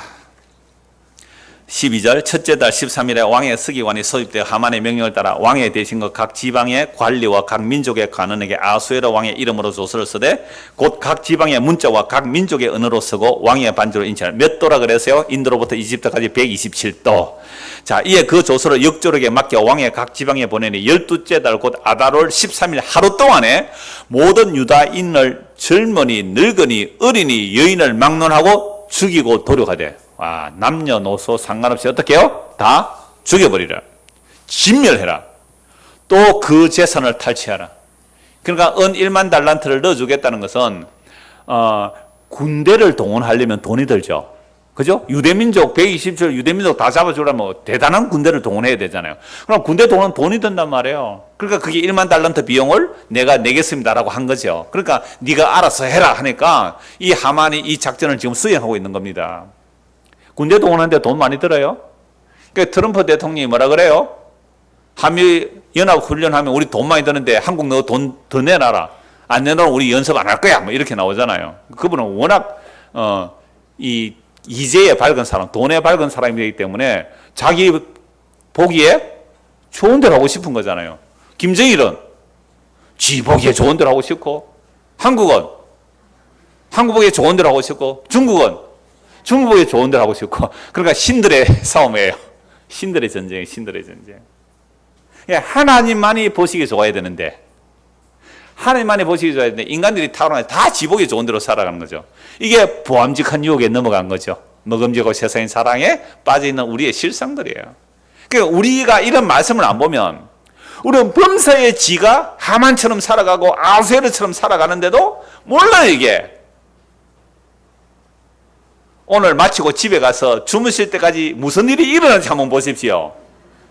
12절 첫째 달 13일에 왕의 서기관이 소집되어 하만의 명령을 따라 왕의 대신과 각 지방의 관리와 각 민족의 관원에게 아수에로 왕의 이름으로 조서를 쓰되 곧 각 지방의 문자와 각 민족의 언어로 쓰고 왕의 반주로 인치하라. 몇 도라 그랬어요? 인도로부터 이집트까지 127도. 자, 이에 그 조서를 역조력에 맡겨 왕의 각 지방에 보내니 12째 달 곧 아달월 13일 하루 동안에 모든 유다인을 젊은이, 늙은이, 어린이, 여인을 막론하고 죽이고 도륙하되 남녀노소 상관없이 어떻게 해요? 다 죽여버리라. 진멸해라. 또 그 재산을 탈취하라. 그러니까 은 1만 달란트를 넣어주겠다는 것은 군대를 동원하려면 돈이 들죠. 그죠? 유대민족 120절 유대민족 다 잡아주려면 대단한 군대를 동원해야 되잖아요. 그럼 군대 동원 돈이 든단 말이에요. 그러니까 그게 1만 달란트 비용을 내가 내겠습니다라고 한 거죠. 그러니까 네가 알아서 해라 하니까 이 하만이 이 작전을 지금 수행하고 있는 겁니다. 군대 동원하는데 돈 많이 들어요. 그러니까 트럼프 대통령이 뭐라 그래요? 한미 연합 훈련하면 우리 돈 많이 드는데 한국 너 돈 더 내놔라. 안 내놓으면 우리 연습 안 할 거야. 뭐 이렇게 나오잖아요. 그분은 워낙 이 이제에 밝은 사람, 돈에 밝은 사람이기 때문에 자기 보기에 좋은 대로 하고 싶은 거잖아요. 김정일은 지 보기에 좋은 대로 하고 싶고, 한국은 한국 보기에 좋은 대로 하고 싶고, 중국은 중국 보기에 좋은 대로 하고 싶고, 그러니까 신들의 싸움이에요. 신들의 전쟁, 신들의 전쟁. 하나님만이 보시기 좋아야 되는데, 하나님만이 보시기 좋아야 되는데 인간들이 타고나서 다 지보기 좋은 대로 살아가는 거죠. 이게 보암직한 유혹에 넘어간 거죠. 먹음직하고 세상의 사랑에 빠져있는 우리의 실상들이에요. 그러니까 우리가 이런 말씀을 안 보면 우리는 범사의 지가 하만처럼 살아가고 아수에르처럼 살아가는데도 몰라요. 이게 오늘 마치고 집에 가서 주무실 때까지 무슨 일이 일어나는지 한번 보십시오.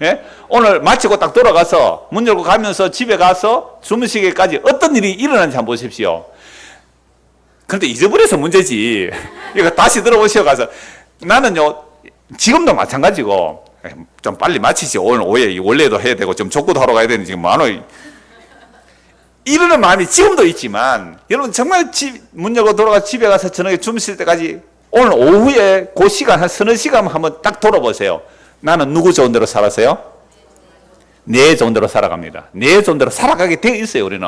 예? 오늘 마치고 딱 돌아가서 문 열고 가면서 집에 가서 주무시기까지 어떤 일이 일어나는지 한번 보십시오. 그런데 잊어버려서 문제지. 이거 다시 들어보시오 가서. 나는요 지금도 마찬가지고 좀 빨리 마치지. 오늘 오후에 원래도 해야 되고 좀 족구도 하러 가야 되는데 지금 만호 이러는 마음이 지금도 있지만, 여러분 정말 문 열고 돌아가서 집에 가서 저녁에 주무실 때까지 오늘 오후에 그 시간 한 서너 시간 한번 딱 돌아보세요. 나는 누구 좋은 대로 살았어요? 내 좋은 대로 살아갑니다. 내 좋은 대로 살아가게 되어 있어요. 우리는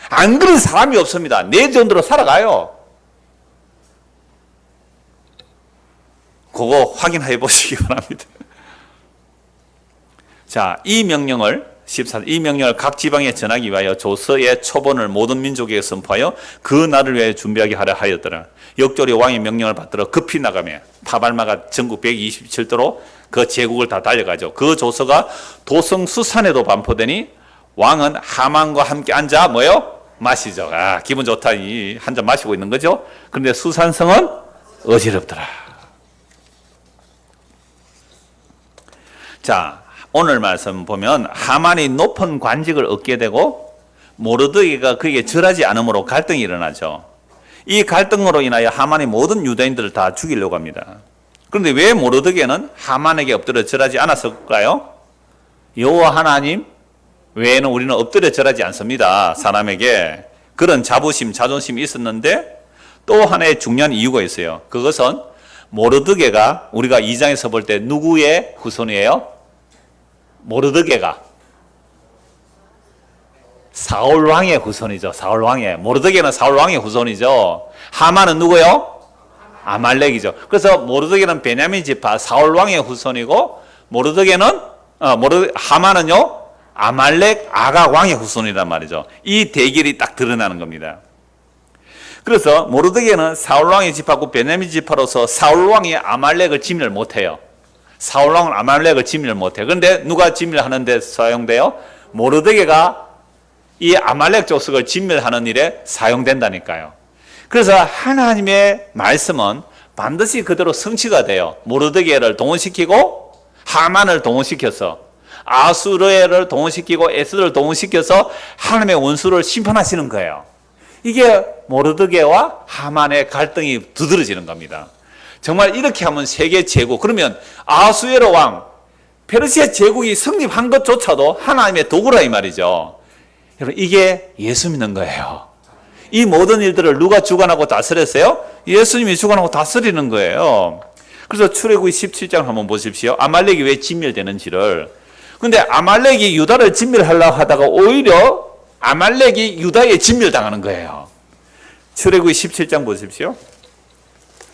안 그런 사람이 없습니다. 내 좋은 대로 살아가요. 그거 확인해 보시기 바랍니다. 자, 이 명령을 14절, 이 명령을 각 지방에 전하기 위하여 조서의 초본을 모든 민족에게 선포하여 그 날을 위하여 준비하게 하려 하였더라. 역조리 왕의 명령을 받들어 급히 나가며 타발마가 전국 127도로 그 제국을 다 달려가죠. 그 조서가 도성 수산에도 반포되니 왕은 하만과 함께 앉아 뭐요? 마시죠. 아, 기분 좋다. 한 잔 마시고 있는 거죠. 그런데 수산성은 어지럽더라. 자, 오늘 말씀 보면 하만이 높은 관직을 얻게 되고 모르드게가 그에게 절하지 않으므로 갈등이 일어나죠. 이 갈등으로 인하여 하만이 모든 유대인들을 다 죽이려고 합니다. 그런데 왜 모르드게는 하만에게 엎드려 절하지 않았을까요? 여호와 하나님 외에는 우리는 엎드려 절하지 않습니다. 사람에게 그런 자부심, 자존심이 있었는데 또 하나의 중요한 이유가 있어요. 그것은 모르드게가 우리가 2장에서 볼 때 누구의 후손이에요? 모르드게가 사울 왕의 후손이죠. 사울 왕의. 모르드게는 사울 왕의 후손이죠. 하만은 누구요? 아말렉이죠. 그래서 모르드게는 베냐민 지파 사울 왕의 후손이고 모르드게는 하만은요 아말렉 아각 왕의 후손이란 말이죠. 이 대결이 딱 드러나는 겁니다. 그래서 모르드게는 사울 왕의 지파고 베냐민 지파로서 사울 왕이 아말렉을 진멸 못해요. 사울 왕은 아말렉을 진멸 못해요. 그런데 누가 진멸하는 데 사용돼요? 모르드게가 이 아말렉 족속을 진멸하는 일에 사용된다니까요. 그래서 하나님의 말씀은 반드시 그대로 성취가 돼요. 모르드게를 동원시키고 하만을 동원시켜서 아수르를 동원시키고 에스더를 동원시켜서 하나님의 원수를 심판하시는 거예요. 이게 모르드게와 하만의 갈등이 두드러지는 겁니다. 정말 이렇게 하면 세계 제국, 그러면 아수에로 왕 페르시아 제국이 성립한 것조차도 하나님의 도구라 이 말이죠. 여러분 이게 예수 믿는 거예요. 이 모든 일들을 누가 주관하고 다스렸어요? 예수님이 주관하고 다스리는 거예요. 그래서 출애굽기 17장 한번 보십시오. 아말렉이 왜 진멸되는지를. 근데 아말렉이 유다를 진멸하려고 하다가 오히려 아말렉이 유다에 진멸당하는 거예요. 출애굽기 17장 보십시오.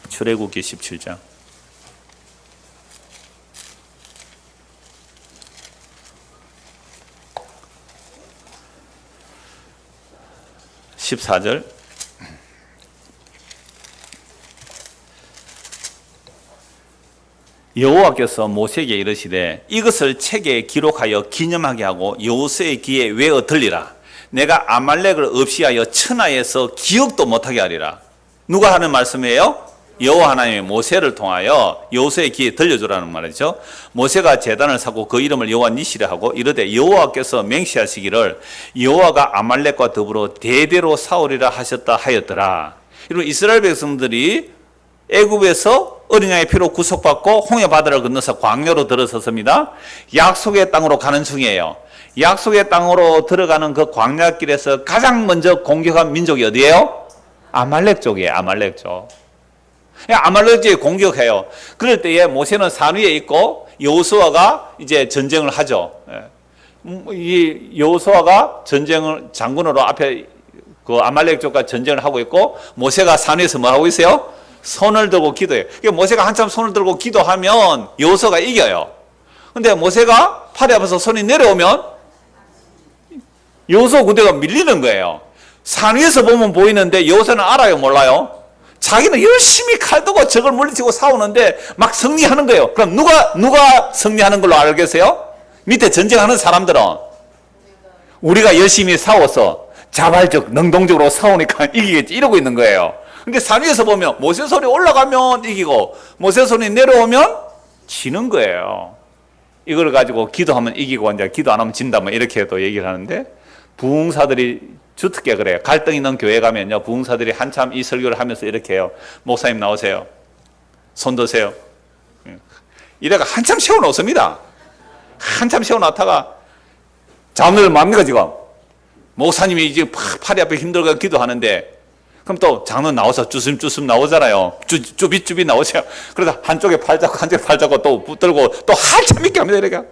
출애굽기 17장. 14절. 여호와께서 모세에게 이르시되 이것을 책에 기록하여 기념하게 하고 여호수아의 귀에 외어 들리라. 내가 아말렉을 없이하여 천하에서 기억도 못하게 하리라. 누가 하는 말씀이에요? 여호와 하나님의 모세를 통하여 여호수아의 귀에 들려주라는 말이죠. 모세가 제단을 사고 그 이름을 여호와 니시라 하고 이르되 여호와께서 맹세하시기를 여호와가 아말렉과 더불어 대대로 싸우리라 하셨다 하였더라. 이런 이스라엘 백성들이 애굽에서 어린 양의 피로 구속받고 홍해 바다를 건너서 광야로 들어섰습니다. 약속의 땅으로 가는 중이에요. 약속의 땅으로 들어가는 그 광야길에서 가장 먼저 공격한 민족이 어디예요? 아말렉 쪽이에요. 아말렉 쪽. 아말렉 쪽에 공격해요. 그럴 때에 모세는 산 위에 있고 여호수아가 이제 전쟁을 하죠. 이 여호수아가 전쟁을 장군으로 앞에 그 아말렉 쪽과 전쟁을 하고 있고 모세가 산 위에서 뭐 하고 있어요? 손을 들고 기도해요. 그러니까 모세가 한참 손을 들고 기도하면 여호수아가 이겨요. 근데 모세가 팔이 아파서 손이 내려오면 여호수아 군대가 밀리는 거예요. 산 위에서 보면 보이는데 여호수아는 알아요, 몰라요? 자기는 열심히 칼 들고 적을 물리치고 싸우는데 막 승리하는 거예요. 그럼 누가 승리하는 걸로 알겠어요? 밑에 전쟁하는 사람들은 우리가 열심히 싸워서 자발적, 능동적으로 싸우니까 이기겠지 이러고 있는 거예요. 근데 산 위에서 보면 모세 손이 올라가면 이기고 모세 손이 내려오면 지는 거예요. 이걸 가지고 기도하면 이기고 이제 기도 안 하면 진다 뭐 이렇게 또 얘기를 하는데 부흥사들이 주특게 그래요. 갈등 있는 교회 가면요 부흥사들이 한참 이 설교를 하면서 이렇게 해요. 목사님 나오세요. 손 드세요. 이래가 한참 세워놓습니다. 한참 세워놨다가 자문을 맙니까 지금? 목사님이 이제 팔이 앞에 힘들고 기도하는데 그럼 또 장로 나와서 쭈슴쭈슴 나오잖아요. 쭈빗쭈빗 나오세요. 그러다 한쪽에 팔 잡고 한쪽에 팔 잡고 또 붙들고 또 한참 있게 합니다. 이렇게.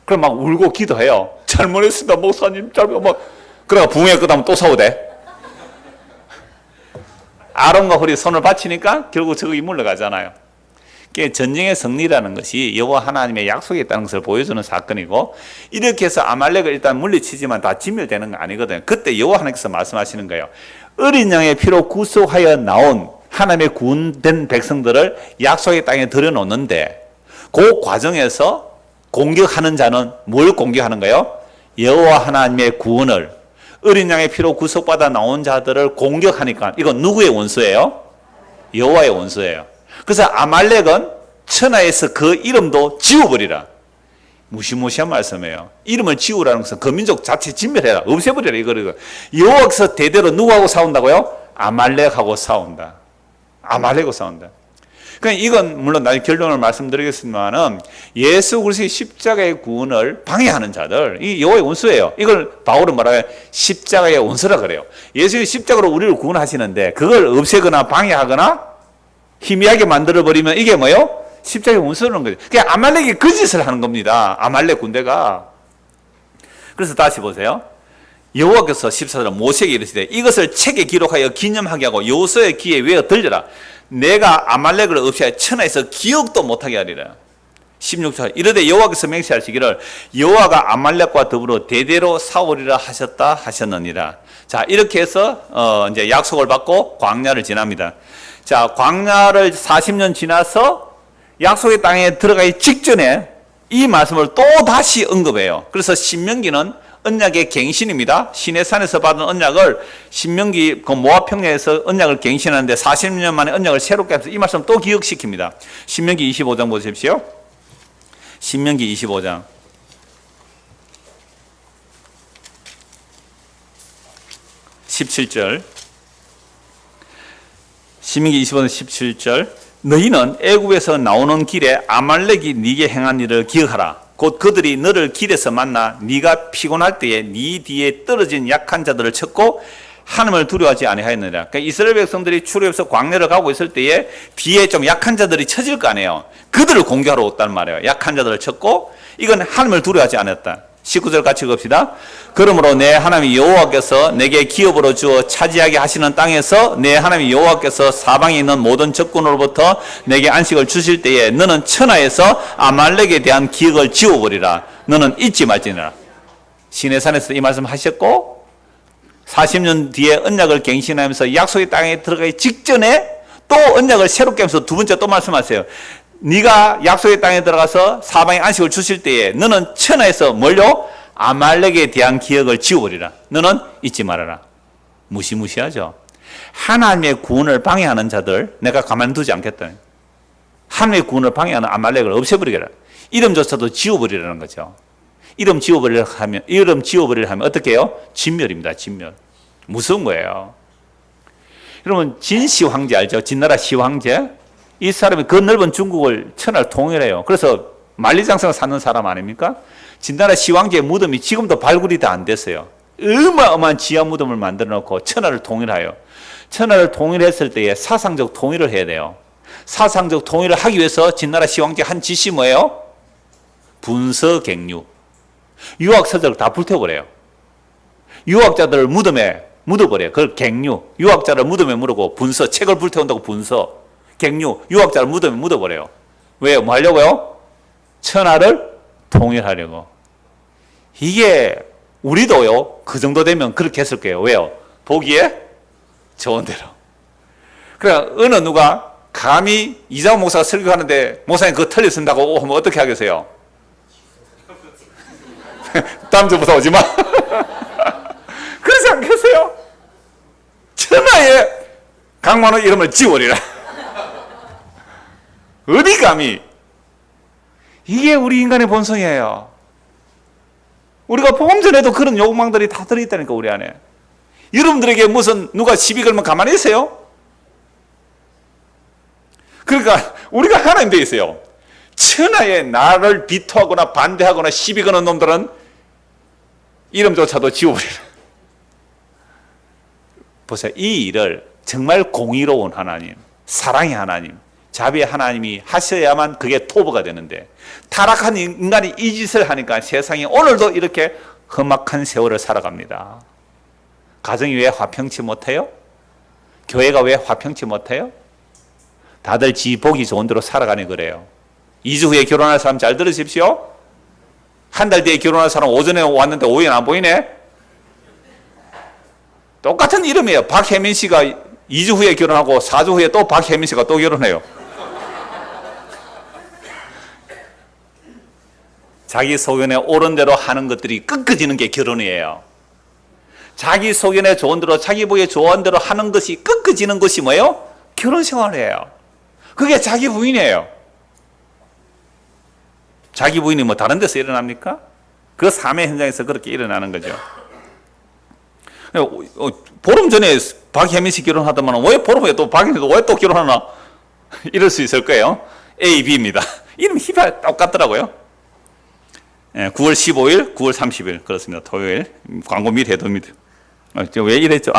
그럼 막 울고 기도해요. 잘못했습니다 목사님. 그러다가 부흥회 끝나면 또 싸우대. 아론과 홀이 손을 받치니까 결국 저기 물러가잖아요. 전쟁의 승리라는 것이 여호와 하나님의 약속이 있다는 것을 보여주는 사건이고 이렇게 해서 아말렉을 일단 물리치지만 다 진멸되는 건 아니거든요. 그때 여호와 하나님께서 말씀하시는 거예요. 어린 양의 피로 구속하여 나온 하나님의 구원된 백성들을 약속의 땅에 들여놓는데 그 과정에서 공격하는 자는 뭘 공격하는 거예요? 여호와 하나님의 구원을 어린 양의 피로 구속받아 나온 자들을 공격하니까 이건 누구의 원수예요? 여호와의 원수예요. 그래서 아말렉은 천하에서 그 이름도 지워버리라. 무시무시한 말씀이에요. 이름을 지우라는 것은 그 민족 자체 진멸해라. 없애버리라 이거를. 여호와께서 대대로 누구하고 싸운다고요? 아말렉하고 싸운다. 아말렉하고 싸운다. 그러니까 이건 물론 나중에 결론을 말씀드리겠습니다만은 예수 그리스도의 십자가의 구원을 방해하는 자들 이 여호와의 원수예요. 이걸 바울은 뭐라고 해요? 십자가의 원수라 그래요. 예수의 십자가로 우리를 구원하시는데 그걸 없애거나 방해하거나 희미하게 만들어버리면 이게 뭐예요? 십자가의 원수라는 거죠. 그냥 아말렉이 그 짓을 하는 겁니다. 아말렉 군대가. 그래서 다시 보세요. 여호와께서 14절 모세에게 이르시되 이것을 책에 기록하여 기념하게 하고 여호수아의 귀에 외어 들려라. 내가 아말렉을 없이하여 천하에서 기억도 못하게 하리라. 16절 이르되 여호와께서 맹세하시기를 여호와가 아말렉과 더불어 대대로 싸우리라 하셨다 하셨느니라. 자 이렇게 해서 이제 약속을 받고 광야를 지납니다. 자 광야를 40년 지나서 약속의 땅에 들어가기 직전에 이 말씀을 또 다시 언급해요. 그래서 신명기는 언약의 갱신입니다. 시내산에서 받은 언약을 신명기 그 모압 평야에서 언약을 갱신하는데 40년 만에 언약을 새롭게 하면서 이 말씀 또 기억시킵니다. 신명기 25장 보십시오. 신명기 25장 17절 신명기 25장 17절 너희는 애굽에서 나오는 길에 아말렉이 네게 행한 일을 기억하라. 곧 그들이 너를 길에서 만나 네가 피곤할 때에 네 뒤에 떨어진 약한 자들을 쳤고 하나님을 두려워하지 아니하였느니라. 그러니까 이스라엘 백성들이 출애굽에서 광야를 가고 있을 때에 뒤에 좀 약한 자들이 쳐질 거 아니에요. 그들을 공격하러 왔단 말이에요. 약한 자들을 쳤고 이건 하나님을 두려워하지 않았다. 19절 같이 읽읍시다. 그러므로 내 하나님 여호와께서 내게 기업으로 주어 차지하게 하시는 땅에서 내 하나님 여호와께서 사방에 있는 모든 적군으로부터 내게 안식을 주실 때에 너는 천하에서 아말렉에 대한 기억을 지워버리라. 너는 잊지 말지니라. 시내산에서 이 말씀 하셨고 40년 뒤에 언약을 갱신하면서 약속의 땅에 들어가기 직전에 또 언약을 새롭게 하면서 두 번째 또 말씀하세요. 네가 약속의 땅에 들어가서 사방에 안식을 주실 때에 너는 천하에서 뭘요? 아말렉에 대한 기억을 지워버리라. 너는 잊지 말아라. 무시무시하죠. 하나님의 구원을 방해하는 자들 내가 가만두지 않겠다. 하나님의 구원을 방해하는 아말렉을 없애버리라. 이름조차도 지워버리라는 거죠. 이름 지워버리려 하면 어떻게 해요? 진멸입니다. 진멸. 무서운 거예요. 여러분 진시 황제 알죠? 진나라 시 황제. 이 사람이 그 넓은 중국을 천하를 통일해요. 그래서 만리장성을 쌓는 사람 아닙니까? 진나라 시 황제의 무덤이 지금도 발굴이 다 안 됐어요. 어마어마한 지하 무덤을 만들어 놓고 천하를 통일하여. 천하를 통일했을 때에 사상적 통일을 해야 돼요. 사상적 통일을 하기 위해서 진나라 시 황제 한 짓이 뭐예요? 분서갱류. 유학서적을 다 불태워버려요. 유학자들을 무덤에 묻어버려요. 그걸 갱류. 유학자를 무덤에 묻고 분서. 책을 불태운다고 분서. 갱류. 유학자를 무덤에 묻어버려요. 왜요? 뭐 하려고요? 천하를 통일하려고. 이게 우리도요. 그 정도 되면 그렇게 했을 거예요. 왜요? 보기에 좋은 대로. 그래 어느 누가 감히 이장호 목사가 설교하는데 목사님 그거 틀렸습니다고 하면 어떻게 하겠어요? 다음 주부터 오지 마. 그러지 않겠어요? 천하의 강만호 이름을 지워리라. 어디 감히? 이게 우리 인간의 본성이에요. 우리가 복음 전에도 그런 욕망들이 다 들어있다니까 우리 안에. 여러분들에게 무슨 누가 시비 걸면 가만히 있어요? 그러니까 우리가 하나님 되어 있어요. 천하에 나를 비토하거나 반대하거나 시비 거는 놈들은 이름조차도 지워버리라. 보세요. 이 일을 정말 공의로운 하나님, 사랑의 하나님, 자비의 하나님이 하셔야만 그게 토부가 되는데 타락한 인간이 이 짓을 하니까 세상이 오늘도 이렇게 험악한 세월을 살아갑니다. 가정이 왜 화평치 못해요? 교회가 왜 화평치 못해요? 다들 지 보기 좋은 대로 살아가니 그래요. 2주 후에 결혼할 사람 잘 들으십시오. 한 달 뒤에 결혼할 사람 오전에 왔는데 오후에는 안 보이네. 똑같은 이름이에요. 박혜민 씨가 2주 후에 결혼하고 4주 후에 또 박혜민 씨가 또 결혼해요. 자기 소견에 옳은 대로 하는 것들이 꺾어지는 게 결혼이에요. 자기 소견에 좋은 대로 자기 보기에 좋은 대로 하는 것이 꺾어지는 것이 뭐예요? 결혼 생활이에요. 그게 자기 부인이에요. 자기 부인이 뭐 다른 데서 일어납니까? 그 삶의 현장에서 그렇게 일어나는 거죠. 보름 전에 박혜민 씨 결혼하더만 왜 보름 후에 또 박혜민 씨 왜 또 결혼하나? 이럴 수 있을 거예요. A, B입니다. 이름 희발 똑같더라고요. 9월 15일, 9월 30일 그렇습니다. 토요일. 광고 미리 해둡니다. 왜 이랬죠?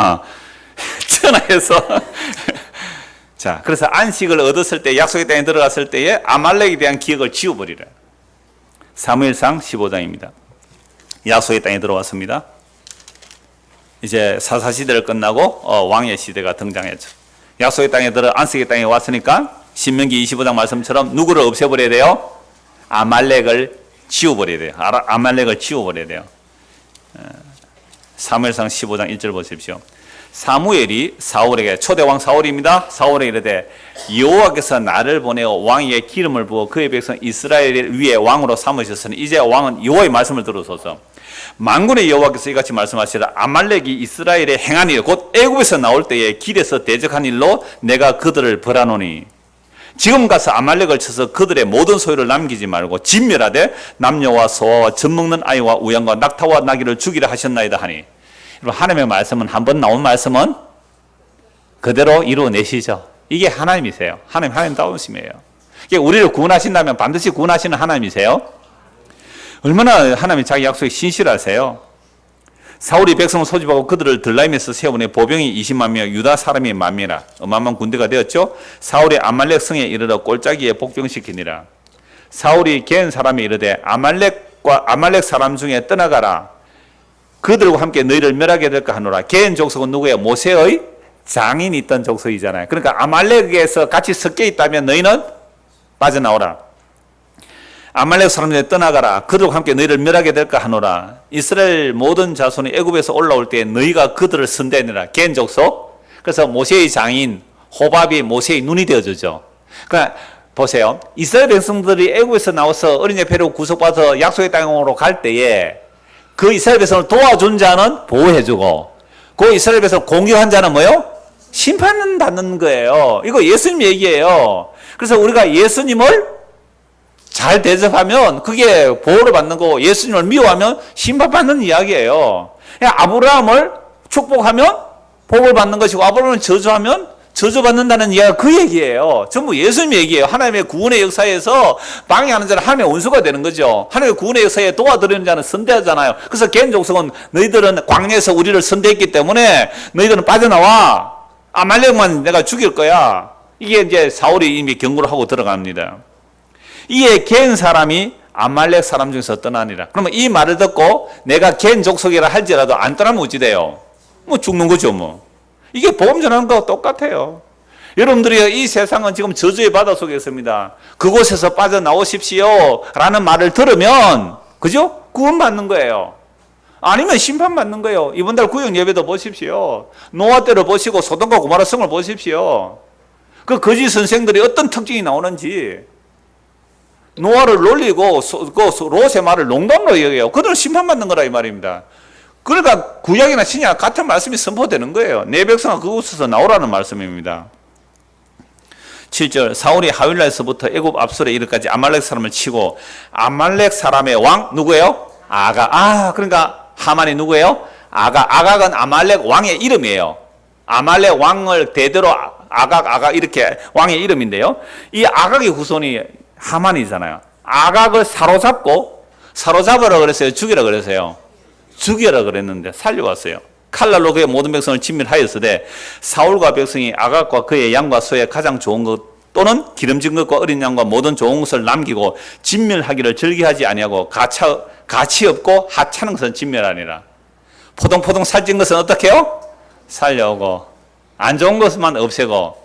천하에서 자, 그래서 안식을 얻었을 때 약속의 땅에 들어갔을 때에 아말렉에 대한 기억을 지워버리라. 사무엘상 15장입니다. 약속의 땅에 들어왔습니다. 이제 사사시대를 끝나고 왕의 시대가 등장했죠. 약속의 땅에 안식의 땅에 왔으니까 신명기 25장 말씀처럼 누구를 없애버려야 돼요? 아말렉을 지워버려야 돼요. 아말렉을 지워버려야 돼요. 사무엘상 15장 1절 보십시오. 사무엘이 사울에게, 초대왕 사울입니다. 사울에게 이르되 여호와께서 나를 보내어 왕에게 기름을 부어 그의 백성 이스라엘 위에 왕으로 삼으셨으니 이제 왕은 여호와의 말씀을 들으소서. 만군의 여호와께서 이같이 말씀하시라. 아말렉이 이스라엘에 행한 일 곧 애굽에서 나올 때에 길에서 대적한 일로 내가 그들을 벌하노니 지금 가서 아말렉을 쳐서 그들의 모든 소유를 남기지 말고 진멸하되 남녀와 소아와 젖먹는 아이와 우양과 낙타와 나귀를 죽이라 하셨나이다 하니. 하나님의 말씀은 한 번 나온 말씀은 그대로 이루어내시죠. 이게 하나님이세요. 하나님다우심이에요. 우리를 구원하신다면 반드시 구원하시는 하나님이세요. 얼마나 하나님이 자기 약속에 신실하세요. 사울이 백성을 소집하고 그들을 들라임에서 세우니 보병이 20만 명, 유다 사람이 10,000명이라 어마어마한 군대가 되었죠. 사울이 아말렉 성에 이르러 골짜기에 복병시키니라. 사울이 겐 사람이 이르되 아말렉 사람 중에 떠나가라. 그들과 함께 너희를 멸하게 될까 하노라. 겐 족속은 누구예요? 모세의 장인이 있던 족속이잖아요. 그러니까 아말렉에서 같이 섞여 있다면 너희는 빠져나오라. 아말렉 사람들이 떠나가라. 그들과 함께 너희를 멸하게 될까 하노라. 이스라엘 모든 자손이 애굽에서 올라올 때 너희가 그들을 선대하니라. 겐 족속. 그래서 모세의 장인 호밥이 모세의 눈이 되어주죠. 그러니까 보세요. 이스라엘 백성들이 애굽에서 나와서 어린애 배로 구속받아서 약속의 땅으로 갈 때에 그 이스라엘 백성을 도와준 자는 보호해주고 그 이스라엘 백성을 공격한 자는 뭐요? 심판은 받는 거예요. 이거 예수님 얘기예요. 그래서 우리가 예수님을 잘 대접하면 그게 보호를 받는 거고 예수님을 미워하면 심판받는 이야기예요. 아브라함을 축복하면 복을 받는 것이고 아브라함을 저주하면 저주받는다는 이야기가 그 얘기예요. 전부 예수님 얘기예요. 하나님의 구원의 역사에서 방해하는 자는 하나님의 원수가 되는 거죠. 하나님의 구원의 역사에 도와드리는 자는 선대하잖아요. 그래서 개인 족속은 너희들은 광야에서 우리를 선대했기 때문에 너희들은 빠져나와. 아말렉만 내가 죽일 거야. 이게 이제 사울이 이미 경고를 하고 들어갑니다. 이에 겐 사람이 아말렉 사람 중에서 떠나니라. 그러면 이 말을 듣고 내가 겐 족속이라 할지라도 안 떠나면 어찌 돼요? 뭐 죽는 거죠 뭐. 이게 복음 전하는 거와 똑같아요. 여러분들이 이 세상은 지금 저주의 바다 속에 있습니다. 그곳에서 빠져나오십시오 라는 말을 들으면 그죠? 구원받는 거예요. 아니면 심판받는 거예요. 이번 달 구역 예배도 보십시오. 노아 때를 보시고 소돔과 고모라 성을 보십시오. 그 거짓 선생들이 어떤 특징이 나오는지 노아를 놀리고 롯의 말을 농담으로 여겨요. 그들은 심판받는 거라 이 말입니다. 그러니까 구약이나 신약 같은 말씀이 선포되는 거예요. 내 백성아 그곳에서 나오라는 말씀입니다. 7절 사울이 하윌라에서부터 애굽 압솔에 이르기까지 아말렉 사람을 치고 아말렉 사람의 왕 누구예요? 아각. 그러니까 하만이 누구예요? 아각은 아말렉 왕의 이름이에요. 아말렉 왕을 대대로 아각 이렇게 왕의 이름인데요. 이 아각의 후손이 하만이잖아요. 아각을 사로잡으라 그랬어요? 죽이라 그랬어요? 죽여라 그랬는데 살려왔어요. 칼날로 그의 모든 백성을 진멸하였으되 사울과 백성이 아각과 그의 양과 소에 가장 좋은 것 또는 기름진 것과 어린 양과 모든 좋은 것을 남기고 진멸하기를 즐기하지 아니하고 가치 없고 하찮은 것은 진멸하니라. 포동포동 살찐 것은 어떻게 해요? 살려오고 안 좋은 것만 없애고.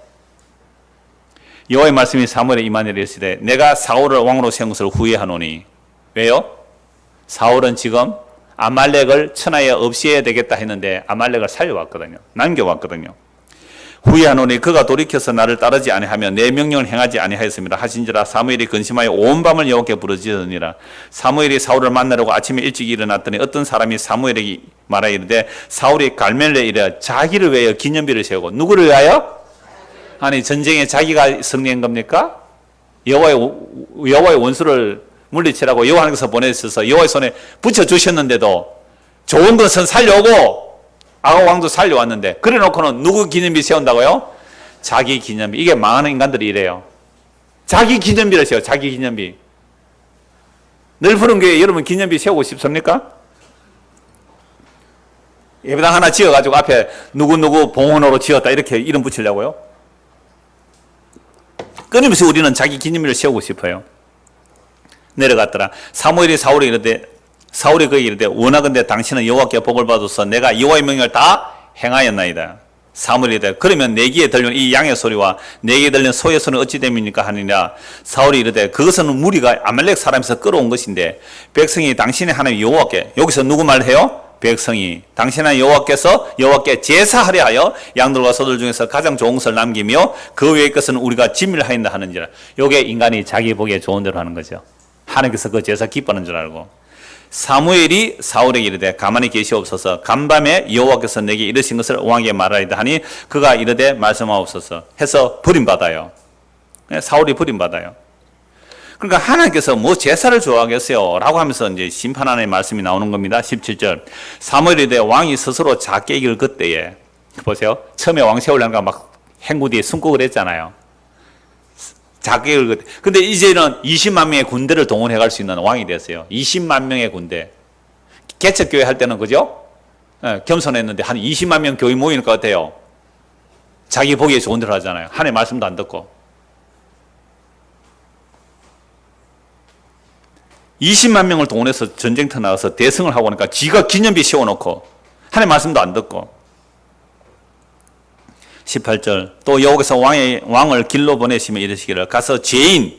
여호와의 말씀이 사무엘에 임하니라 이르시되 내가 사울을 왕으로 세운 것을 후회하노니. 왜요? 사울은 지금 아말렉을 천하에 없애야 되겠다 했는데 아말렉을 살려왔거든요. 남겨왔거든요. 후회하노니 그가 돌이켜서 나를 따르지 아니하며 내 명령을 행하지 아니하였습니다 하신지라. 사무엘이 근심하여 온 밤을 여호와께 부르짖으니라. 사무엘이 사울을 만나려고 아침에 일찍 일어났더니 어떤 사람이 사무엘에게 말하여 이르되 사울이 갈멜레에 이르러 자기를 위하여 기념비를 세우고. 누구를 위하여? 아니 전쟁에 자기가 승리한 겁니까? 여호와의 원수를 물리치라고 여호와께서 보내셔서 여호와의 손에 붙여주셨는데도 좋은 것은 살려오고 아각 왕도 살려왔는데 그래 놓고는 누구 기념비 세운다고요? 자기 기념비. 이게 망하는 인간들이 이래요. 자기 기념비를 세워. 자기 기념비. 늘 푸른 교회 여러분 기념비 세우고 싶습니까? 예배당 하나 지어가지고 앞에 누구누구 봉헌호로 지었다 이렇게 이름 붙이려고요? 끊임없이 우리는 자기 기념비를 세우고 싶어요. 내려갔더라. 사무엘이 사울이 그에게 이르되 원하건대 당신은 여호와께 복을 받아서 내가 여호와의 명령을 다 행하였나이다. 사무엘이 이르되 그러면 내기에 들려온 이 양의 소리와 내게 들린 소의 소리는 어찌 됨입니까 하니라. 사울이 이르되 그것은 무리가 아말렉 사람에서 끌어온 것인데 백성이 당신의 하나님 여호와께. 여기서 누구 말해요? 백성이 당신의 여호와께서 여호와께 제사하려 하여 양들과 소들 중에서 가장 좋은 것을 남기며 그 외의 것은 우리가 진멸하였다 하는지라. 요게 인간이 자기 보기에 좋은 대로 하는 거죠. 하나님께서 그 제사 기뻐하는 줄 알고. 사무엘이 사울에게 이르되 가만히 계시옵소서. 간밤에 여호와께서 내게 이르신 것을 왕에게 말하리다 하니 그가 이르되 말씀하옵소서 해서 버림받아요. 사울이 버림받아요. 그러니까 하나님께서 뭐 제사를 좋아하겠어요 라고 하면서 이제 심판하는 말씀이 나오는 겁니다. 17절 사무엘이 이르되 왕이 스스로 작게 이길 그때에 보세요. 처음에 왕 세우려니까 막 행구 뒤에 숨고 그랬잖아요. 작게 이길 그때. 근데 이제는 20만 명의 군대를 동원해 갈 수 있는 왕이 됐어요. 20만 명의 군대. 개척교회 할 때는 그죠? 겸손했는데 한 20만 명 교인 모이는 것 같아요. 자기 보기에 좋은 대로 하잖아요. 하나님의 말씀도 안 듣고. 20만 명을 동원해서 전쟁터 나가서 대승을 하고 하니까 지가 기념비 세워놓고 하나님의 말씀도 안 듣고. 18절 또 여호와께서 왕을 길로 보내시며 이르시기를 가서 죄인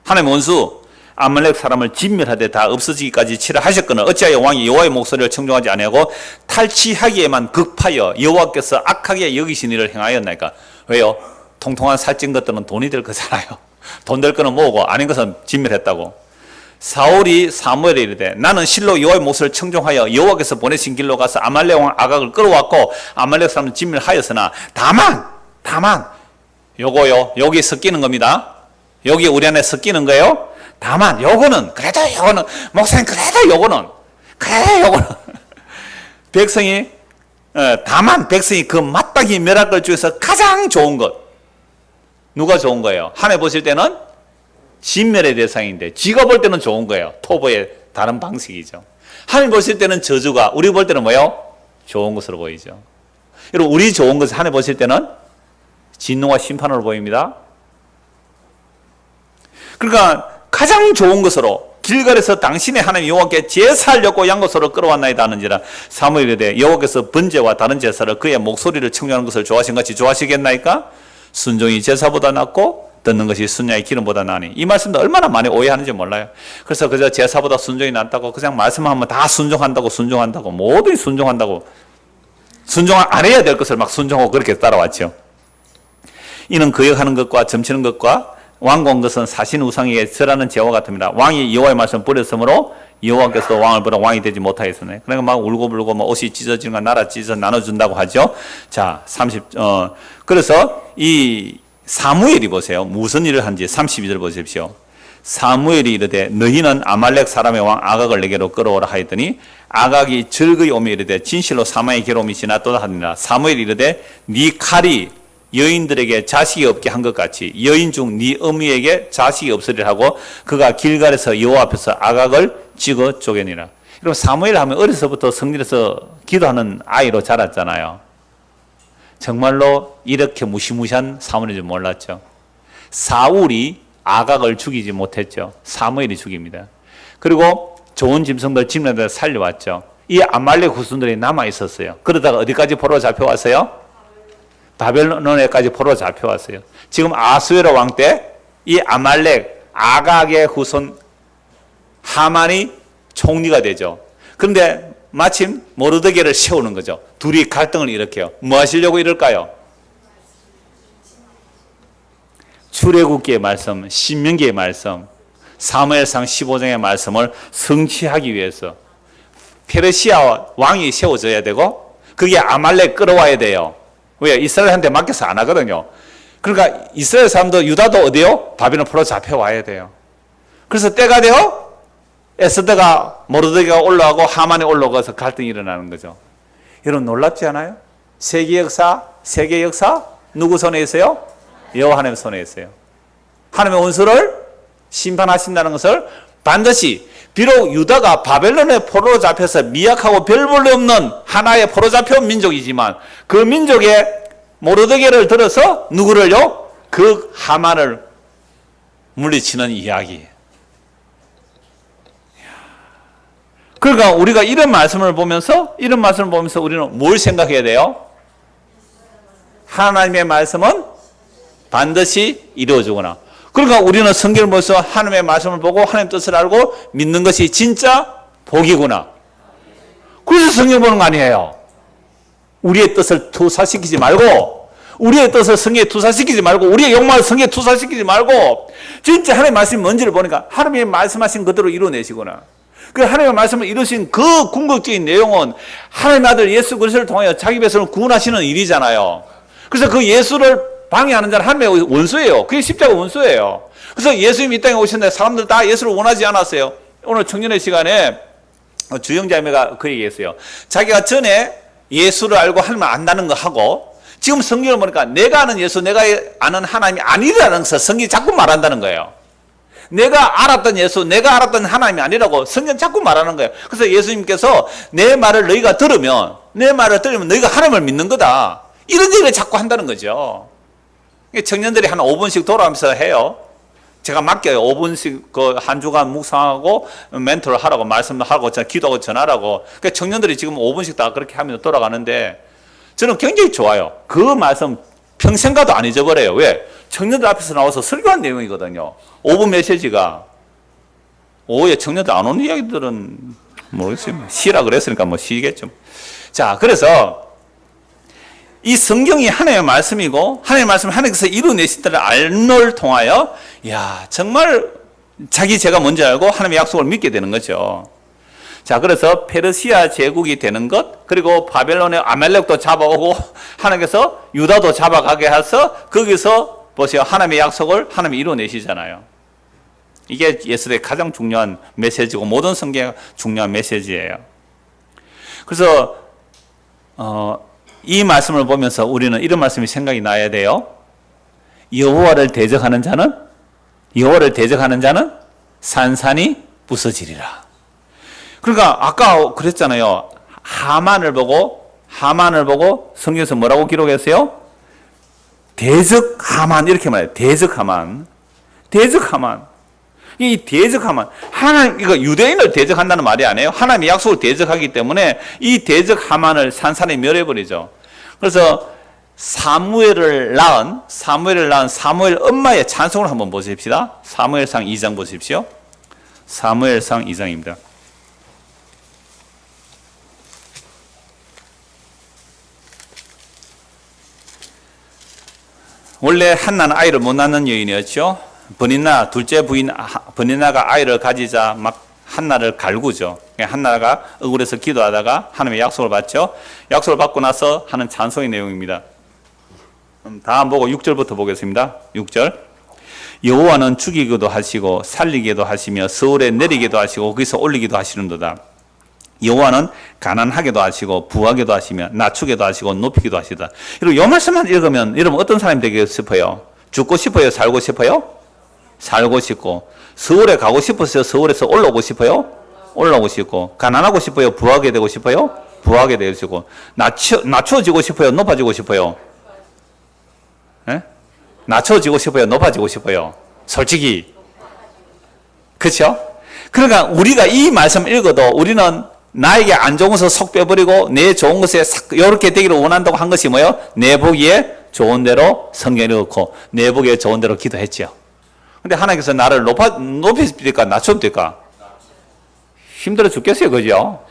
하나님의 원수 아말렉 사람을 진멸하되 다 없어지기까지 치라 하셨거늘 어찌하여 왕이 여호와의 목소리를 청종하지 아니하고 탈취하기에만 급하여 여호와께서 악하게 여기신 일을 행하였나이까. 왜요? 통통한 살찐 것들은 돈이 될 거잖아요. 돈 될 거는 뭐고 아닌 것은 진멸했다고. 사울이 사무엘에 이르되 나는 실로 여호와의 목소리를 청종하여 여호와께서 보내신 길로 가서 아말렉 왕 아각을 끌어왔고 아말렉 사람을 진멸하였으나 다만 요거요 여기 섞이는 겁니다. 여기 우리 안에 섞이는 거예요. 다만 요거는 목사님 요거는 백성이 다만 백성이 그 마땅히 멸할 것 중에서 가장 좋은 것 누가 좋은 거예요? 하나님 보실 때는 진멸의 대상인데 지가 볼 때는 좋은 거예요. 토보의 다른 방식이죠. 하나님 보실 때는 저주가 우리 볼 때는 뭐예요? 좋은 것으로 보이죠. 여러분 우리 좋은 것을 하나님 보실 때는 진노와 심판으로 보입니다. 그러니까 가장 좋은 것으로 길갈에서 당신의 하나님 여호와께 제사를 엮고 양것으로 끌어왔나이다 하는지라 사무엘에 대해 여호와께서 번제와 다른 제사를 그의 목소리를 청정하는 것을 좋아하신 같이 좋아하시겠나이까? 순종이 제사보다 낫고 듣는 것이 순양의 기름보다 나으니 이 말씀도 얼마나 많이 오해하는지 몰라요. 그래서 그저 제사보다 순종이 낫다고 그냥 말씀하면 다 순종한다고 모든 순종한다고 순종 안 해야 될 것을 막 순종하고 그렇게 따라왔죠. 이는 거역하는 것과 점치는 것과 왕고한 것은 사신 우상에게 절하는 죄와 같습니다. 왕이 여호와의 말씀을 버렸으므로 여호와께서 왕을 버려 왕이 되지 못하였으네. 그러니까 막 울고불고 뭐 옷이 찢어지는 거 나라 찢어 나눠준다고 하죠. 자, 그래서 이 사무엘이 보세요. 무슨 일을 한지 32절 보십시오. 사무엘이 이르되 너희는 아말렉 사람의 왕 아각을 내게로 끌어오라 하였더니 아각이 즐거이 오며 이르되 진실로 사마의 괴로움이 지났도다 하니라. 사무엘이 이르되 네 칼이 여인들에게 자식이 없게 한 것 같이 여인 중 네 어미에게 자식이 없으리라 하고 그가 길갈에서 여호와 앞에서 아각을 찍어 쪼개니라. 여러분 사무엘 하면 어려서부터 성전에서 기도하는 아이로 자랐잖아요. 정말로 이렇게 무시무시한 사무엘인 줄 몰랐죠. 사울이 아각을 죽이지 못했죠. 사무엘이 죽입니다. 그리고 좋은 짐승들 집내들 살려왔죠. 이 아말렉 후손들이 남아 있었어요. 그러다가 어디까지 포로 잡혀왔어요? 바벨론에까지 포로 잡혀왔어요. 지금 아수에로 왕 때 이 아말렉 아각의 후손 하만이 총리가 되죠. 그런데 마침 모르드게를 세우는 거죠. 둘이 갈등을 일으켜요. 뭐 하시려고 이럴까요? 출애굽기의 말씀, 신명기의 말씀, 사무엘상 15장의 말씀을 성취하기 위해서 페르시아 왕이 세워져야 되고 그게 아말렉 끌어와야 돼요. 왜? 이스라엘한테 맡겨서 안 하거든요. 그러니까 이스라엘 사람도 유다도 어디요? 바벨론 포로 잡혀와야 돼요. 그래서 때가 되어 에스더가 모르드게가 올라가고 하만이 올라가서 갈등이 일어나는 거죠. 여러분 놀랍지 않아요? 세계 역사 누구 손에 있어요? 여호와 하나님 손에 있어요. 하나님의 원수를 심판하신다는 것을 반드시 비록 유다가 바벨론의 포로로 잡혀서 미약하고 별 볼일 없는 하나의 포로 잡혀온 민족이지만 그 민족의 모르드게를 들어서 누구를요? 그 하만을 물리치는 이야기. 그러니까 우리가 이런 말씀을 보면서 우리는 뭘 생각해야 돼요? 하나님의 말씀은 반드시 이루어지구나. 그러니까 우리는 성경을 보면서 하나님의 말씀을 보고 하나님의 뜻을 알고 믿는 것이 진짜 복이구나. 그래서 성경 보는 거 아니에요. 우리의 뜻을 투사시키지 말고 우리의 뜻을 성경에 투사시키지 말고 우리의 욕망을 성경에 투사시키지 말고 진짜 하나님의 말씀이 뭔지를 보니까 하나님의 말씀하신 그대로 이루어내시구나. 그 하나님의 말씀을 이루신 그 궁극적인 내용은 하나님의 아들 예수 그리스도를 통하여 자기 백성을 구원하시는 일이잖아요. 그래서 그 예수를 방해하는 자는 하나님의 원수예요. 그게 십자가 원수예요. 그래서 예수님이 이 땅에 오셨는데 사람들 다 예수를 원하지 않았어요. 오늘 청년의 시간에 주영자매가 그 얘기했어요. 자기가 전에 예수를 알고 하나님을 안다는 거 하고 지금 성경을 보니까 내가 아는 예수, 내가 아는 하나님이 아니라는 것을 성경이 자꾸 말한다는 거예요. 내가 알았던 예수, 내가 알았던 하나님이 아니라고 성경 자꾸 말하는 거예요. 그래서 예수님께서 내 말을 너희가 들으면 너희가 하나님을 믿는 거다. 이런 얘기를 자꾸 한다는 거죠. 청년들이 한 5분씩 돌아가면서 해요. 제가 맡겨요. 5분씩 그 한 주간 묵상하고 멘토를 하라고 말씀도 하고 기도하고 전하라고. 그러니까 청년들이 지금 5분씩 다 그렇게 하면서 돌아가는데 저는 굉장히 좋아요. 그 말씀 평생 가도 안 잊어버려요. 왜? 청년들 앞에서 나와서 설교한 내용이거든요. 5분 메시지가. 오후에 청년들 안 오는 이야기들은 모르겠어요. 시라 그랬으니까 뭐 시겠죠. 자, 그래서 이 성경이 하나님의 말씀이고 하나님의 말씀을 하나님께서 이루어내신 때를 알노를 통하여 정말 자기 죄가 뭔지 알고 하나님의 약속을 믿게 되는 거죠. 자, 그래서 페르시아 제국이 되는 것, 그리고 바벨론의 아말렉도 잡아오고 하나님께서 유다도 잡아가게 해서 거기서 보세요. 하나님의 약속을 하나님이 이루어내시잖아요. 이게 예수의 가장 중요한 메시지고 모든 성경의 중요한 메시지예요. 그래서 이 말씀을 보면서 우리는 이런 말씀이 생각이 나야 돼요. 여호와를 대적하는 자는 산산이 부서지리라. 그러니까 아까 그랬잖아요. 하만을 보고 성경에서 뭐라고 기록했어요? 대적 하만 이렇게 말해요. 대적 하만. 이 대적 하만. 하나님, 이거 유대인을 대적한다는 말이 아니에요. 하나님의 약속을 대적하기 때문에 이 대적 하만을 산산에 멸해버리죠. 그래서 사무엘을 낳은 사무엘 엄마의 찬송을 한번 보십시다. 사무엘상 2장 보십시오. 사무엘상 2장입니다. 원래 한나는 아이를 못 낳는 여인이었죠. 버니나 둘째 부인 버니나가 아이를 가지자 막 한나를 갈구죠. 한나가 억울해서 기도하다가 하나님의 약속을 받죠. 약속을 받고 나서 하는 찬송의 내용입니다. 다 안 보고 6절부터 보겠습니다. 6절. 여호와는 죽이기도 하시고 살리기도 하시며 서울에 내리기도 하시고 거기서 올리기도 하시는도다. 여호와는 가난하게도 하시고 부하게도 하시며 낮추게도 하시고 높이기도 하시다. 그리고 이 말씀만 읽으면 여러분 어떤 사람이 되고 싶어요? 죽고 싶어요? 살고 싶어요? 살고 싶고. 서울에 가고 싶어서 서울에서 올라오고 싶어요? 올라오고 싶고. 가난하고 싶어요? 부하게 되고 싶어요? 부하게 되고 싶고. 낮춰지고 싶어요? 높아지고 싶어요? 에? 낮춰지고 싶어요? 높아지고 싶어요? 솔직히. 그렇죠? 그러니까 우리가 이 말씀 읽어도 우리는 나에게 안 좋은 것을 속 빼버리고 내 좋은 것에 이렇게 되기를 원한다고 한 것이 뭐예요? 내 보기에 좋은 대로 성경에 넣고 내 보기에 좋은 대로 기도했죠. 근데 하나님께서 나를 높이십니까? 낮춥니까? 힘들어 죽겠어요. 그죠?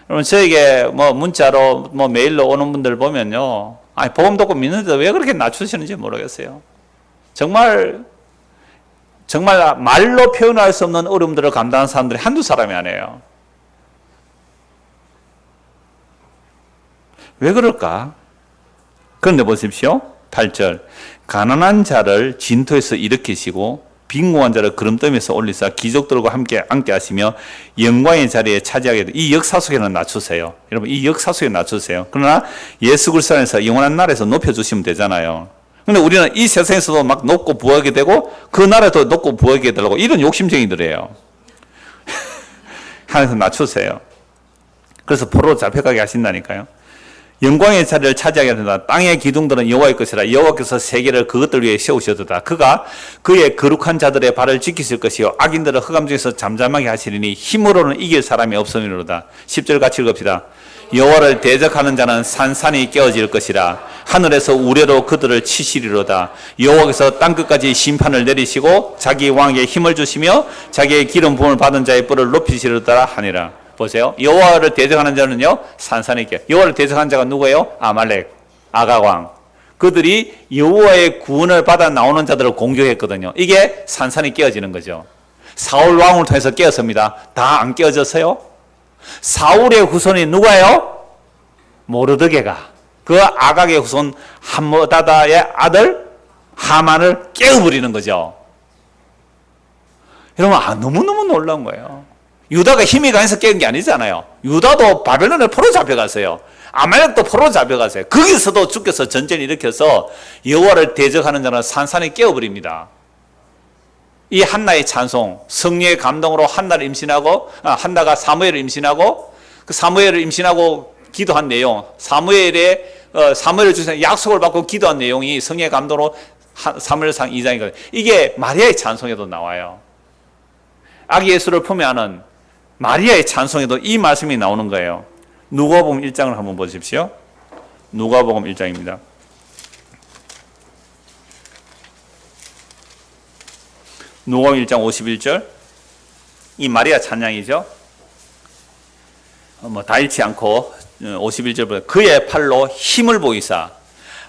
여러분, 저에게 문자로 메일로 오는 분들 보면요. 아니, 복음 듣고 믿는데 왜 그렇게 낮추시는지 모르겠어요. 정말 말로 표현할 수 없는 어려움들을 감당하는 사람들이 한두 사람이 아니에요. 왜 그럴까? 그런데 보십시오. 8절. 가난한 자를 진토에서 일으키시고 빈궁한 자를 구름더미에서 올리사 기족들과 함께 앉게 하시며 영광의 자리에 차지하게 돼. 이 역사 속에는 낮추세요. 여러분, 이 역사 속에 낮추세요. 그러나 예수 그리스도 안에서 영원한 나라에서 높여주시면 되잖아요. 근데 우리는 이 세상에서도 막 높고 부하게 되고 그 나라도 높고 부하게 되려고 이런 욕심쟁이들이에요. 하나님께서 낮추세요. 그래서 포로로 잡혀가게 하신다니까요. 영광의 자리를 차지하게 된다. 땅의 기둥들은 여호와의 것이라. 여호와께서 세계를 그것들 위해 세우셨도다. 그가 그의 거룩한 자들의 발을 지키실 것이요 악인들을 흑암 중에서 잠잠하게 하시리니 힘으로는 이길 사람이 없음이로다. 10절 같이 읽읍시다. 여호와를 대적하는 자는 산산이 깨어질 것이라. 하늘에서 우레로 그들을 치시리로다. 여호와께서 땅끝까지 심판을 내리시고 자기 왕에게 힘을 주시며 자기의 기름 부음을 받은 자의 뿔을 높이시리로다 하니라. 보세요. 여호와를 대적하는 자는요, 산산이 깨. 여호와를 대적하는 자가 누구예요? 아말렉, 아각왕. 그들이 여호와의 구원을 받아 나오는 자들을 공격했거든요. 이게 산산이 깨어지는 거죠. 사울 왕을 통해서 깨었습니다. 다 안 깨어졌어요? 사울의 후손이 누구예요? 모르드게가 그 아각의 후손 함므다다의 아들 하만을 깨어버리는 거죠. 여러분, 너무너무 놀라운 거예요. 유다가 힘이 강해서 깨는 게 아니잖아요. 유다도 바벨론에 포로 잡혀갔어요. 아말렉도 포로 잡혀갔어요. 거기서도 주께서 전쟁을 일으켜서 여호와를 대적하는 자는 산산이 깨어버립니다. 이 한나의 찬송, 성령의 감동으로 한나를 임신하고, 한나가 사무엘을 임신하고, 그 사무엘을 임신하고 기도한 내용, 사무엘을 주신 약속을 받고 기도한 내용이 성령의 감동으로 사무엘상 2장이거든요. 이게 마리아의 찬송에도 나와요. 아기 예수를 품에하는 마리아의 찬송에도 이 말씀이 나오는 거예요. 누가복음 1장을 한번 보십시오. 누가복음 1장입니다. 누가복음 1장 51절. 이 마리아 찬양이죠. 다 잃지 않고 51절부터 그의 팔로 힘을 보이사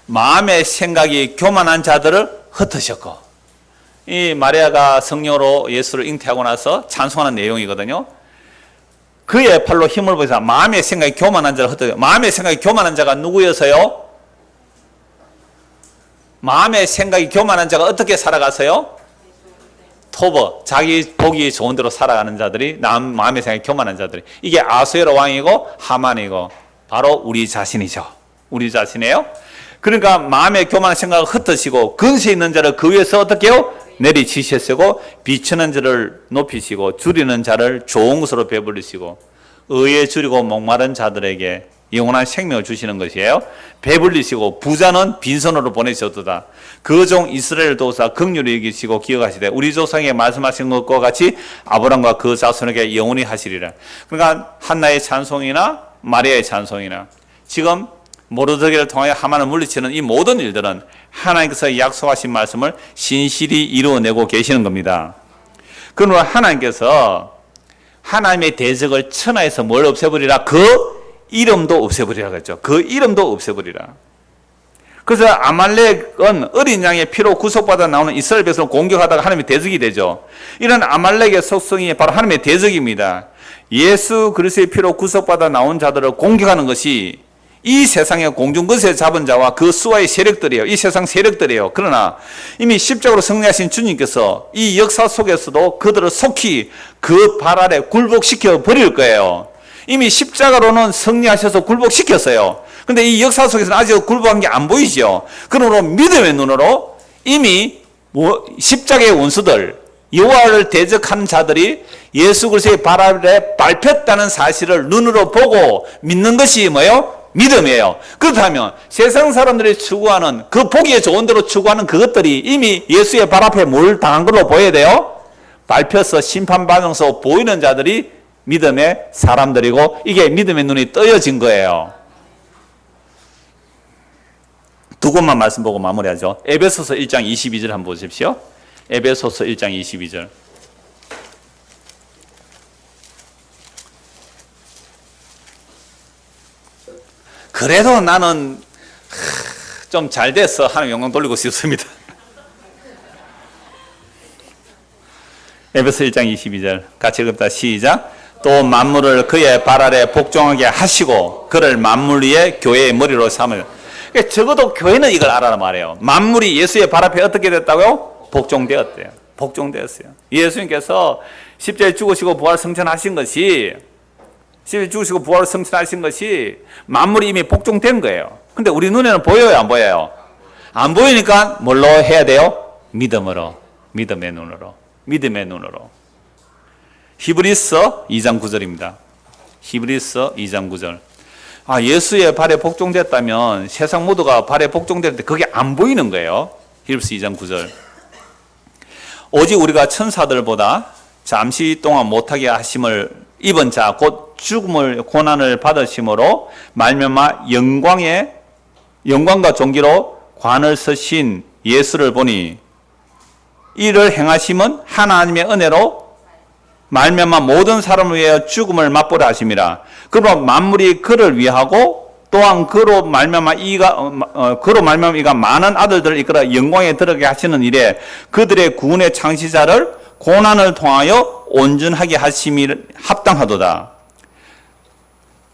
마음의 생각이 교만한 자들을 흩으셨고, 이 마리아가 성령으로 예수를 잉태하고 나서 찬송하는 내용이거든요. 그의 팔로 힘을 보이사 마음의 생각이 교만한 자를 흩어져. 마음의 생각이 교만한 자가 누구여서요? 마음의 생각이 교만한 자가 어떻게 살아가서요? 토버, 자기 보기 좋은 대로 살아가는 자들이, 마음의 생각이 교만한 자들이. 이게 아수에로 왕이고 하만이고 바로 우리 자신이죠. 우리 자신이에요. 그러니까 마음의 교만한 생각을 흩으시고 근세 있는 자를 그 위에서 어떻게 해요? 내리치셨고 비추는 자를 높이시고 줄이는 자를 좋은 것으로 배불리시고 의에 줄이고 목마른 자들에게 영원한 생명을 주시는 것이에요. 배불리시고 부자는 빈손으로 보내셨도다. 그 종 이스라엘 도사 긍휼히 여기시고 기억하시되 우리 조상에게 말씀하신 것과 같이 아브람과 그 자손에게 영원히 하시리라. 그러니까 한나의 찬송이나 마리아의 찬송이나 지금 모르드게를 통하여 하만을 물리치는 이 모든 일들은 하나님께서 약속하신 말씀을 신실히 이루어내고 계시는 겁니다. 그러므로 하나님께서 하나님의 대적을 천하에서 뭘 없애버리라? 그 이름도 없애버리라 그랬죠. 그 이름도 없애버리라. 그래서 아말렉은 어린 양의 피로 구속받아 나오는 이스라엘 백성을 공격하다가 하나님의 대적이 되죠. 이런 아말렉의 속성이 바로 하나님의 대적입니다. 예수 그리스도의 피로 구속받아 나온 자들을 공격하는 것이 이 세상의 공중거세 잡은 자와 그 수와의 세력들이에요. 이 세상 세력들이에요. 그러나 이미 십자가로 승리하신 주님께서 이 역사 속에서도 그들을 속히 그 발 아래 굴복시켜 버릴 거예요. 이미 십자가로는 승리하셔서 굴복시켰어요. 근데 이 역사 속에서는 아직 굴복한 게 안 보이죠. 그러므로 믿음의 눈으로 이미 십자가의 원수들, 여호와를 대적하는 자들이 예수 그리스도의 발 아래 밟혔다는 사실을 눈으로 보고 믿는 것이 뭐예요? 믿음이에요. 그렇다면 세상 사람들이 추구하는 그 보기에 좋은 대로 추구하는 그것들이 이미 예수의 발 앞에 뭘 당한 걸로 보여야 돼요? 밟혀서 심판받으면서 보이는 자들이 믿음의 사람들이고 이게 믿음의 눈이 떠여진 거예요. 두 곳만 말씀 보고 마무리하죠. 에베소서 1장 22절 한번 보십시오. 에베소서 1장 22절. 그래도 나는 좀 잘 됐어. 하나님 영광 돌리고 싶습니다. 에베소 1장 22절 같이 읽읍시다. 시작. 또 만물을 그의 발 아래 복종하게 하시고 그를 만물 위에 교회의 머리로 삼을. 그러니까 적어도 교회는 이걸 알아라 말이에요. 만물이 예수의 발 앞에 어떻게 됐다고요? 복종되었대요. 복종되었어요. 예수님께서 십자가에 죽으시고 부활 승천하신 것이 십자가에 죽으시고 부활 승천하신 것이 만물이 이미 복종된 거예요. 근데 우리 눈에는 보여요, 안 보여요? 안 보이니까 뭘로 해야 돼요? 믿음으로. 믿음의 눈으로. 믿음의 눈으로. 히브리서 2장 9절입니다. 히브리서 2장 9절. 아, 예수의 발에 복종됐다면 세상 모두가 발에 복종됐는데 그게 안 보이는 거예요. 히브리서 2장 9절. 오직 우리가 천사들보다 잠시 동안 못하게 하심을 입은 자 곧 죽음을 고난을 받으심으로 말미암아 영광과 존귀로 관을 서신 예수를 보니 이를 행하심은 하나님의 은혜로 말미암아 모든 사람을 위하여 죽음을 맛보라 하심이라. 그러므로 만물이 그를 위하고 또한 그로 말미암아 이가 많은 아들들을 이끌어 영광에 들어가게 하시는 일에 그들의 구원의 창시자를 고난을 통하여 온전하게 하심이 합당하도다.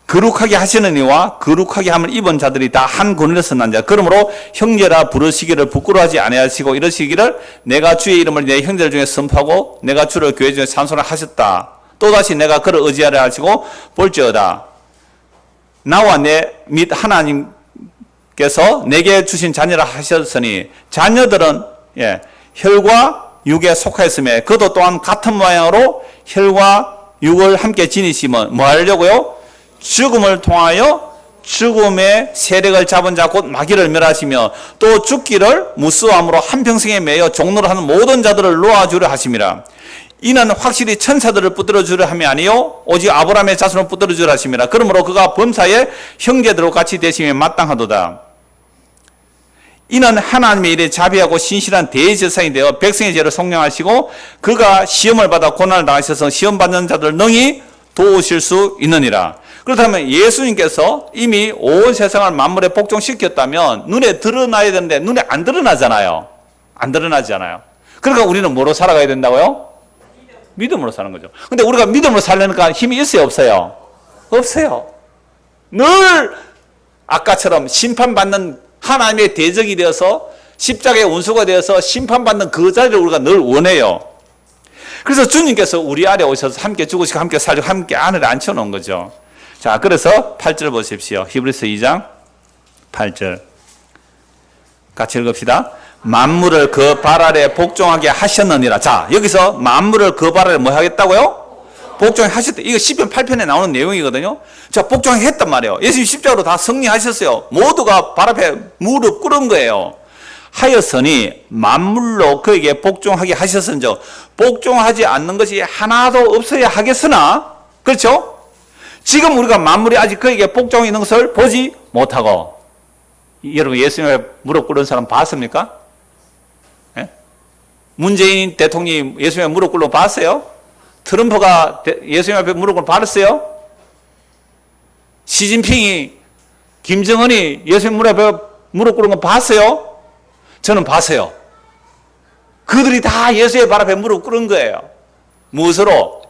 거룩하게 하시는 이와 거룩하게 함을 입은 자들이 다 한 권에서 난 자. 그러므로 형제라 부르시기를 부끄러워하지 아니하시고 이러시기를 내가 주의 이름을 내 형제들 중에 선포하고 내가 주를 교회 중에 찬송을 하셨다. 또다시 내가 그를 의지하려 하시고 볼지어다. 나와 내 및 하나님께서 내게 주신 자녀라 하셨으니 자녀들은 혈과 육에 속하였으며 그도 또한 같은 모양으로 혈과 육을 함께 지니시면 뭐 하려고요? 죽음을 통하여 죽음의 세력을 잡은 자 곧 마귀를 멸하시며 또 죽기를 무수함으로 한평생에 매여 종로를 하는 모든 자들을 놓아주려 하심이라. 이는 확실히 천사들을 붙들어 주려 함이 아니요 오직 아브라함의 자손을 붙들어 주려 하심이라. 그러므로 그가 범사에 형제들과 같이 되심에 마땅하도다. 이는 하나님의 일에 자비하고 신실한 대제사장이 되어 백성의 죄를 속량하시고 그가 시험을 받아 고난을 당하셔서 시험 받는 자들 능히 도우실 수 있느니라. 그렇다면 예수님께서 이미 온 세상을 만물에 복종시켰다면 눈에 드러나야 되는데 눈에 안 드러나잖아요. 안 드러나잖아요. 그러니까 우리는 뭐로 살아가야 된다고요? 믿음으로 사는 거죠. 근데 우리가 믿음으로 살려니까 힘이 있어요, 없어요? 없어요. 늘 아까처럼 심판받는 하나님의 대적이 되어서 십자가의 원수가 되어서 심판받는 그 자리를 우리가 늘 원해요. 그래서 주님께서 우리 아래 오셔서 함께 죽으시고 함께 살리고 함께 안에 앉혀놓은 거죠. 자, 그래서 8절 보십시오. 히브리서 2장 8절 같이 읽읍시다. 만물을 그 발 아래 복종하게 하셨느니라. 자, 여기서 만물을 그 발 아래 뭐 하겠다고요? 복종하게 하셨다. 이거 시편 8편에 나오는 내용이거든요. 자, 복종하게 했단 말이에요. 예수님 십자가로 다 승리하셨어요. 모두가 발 앞에 무릎 꿇은 거예요. 하였으니 만물로 그에게 복종하게 하셨은즉 복종하지 않는 것이 하나도 없어야 하겠으나, 그렇죠? 지금 우리가 만물이 아직 그에게 복종해 있는 것을 보지 못하고, 여러분 예수님의 무릎 꿇은 사람 봤습니까? 예? 문재인 대통령이 예수님의 무릎 꿇는 거 봤어요? 트럼프가 예수님 앞에 무릎 꿇는 거 봤어요? 시진핑이, 김정은이 예수님 무릎 앞에 무릎 꿇는 거 봤어요? 저는 봤어요. 그들이 다 예수의 발 앞에 무릎 꿇은 거예요. 무엇으로?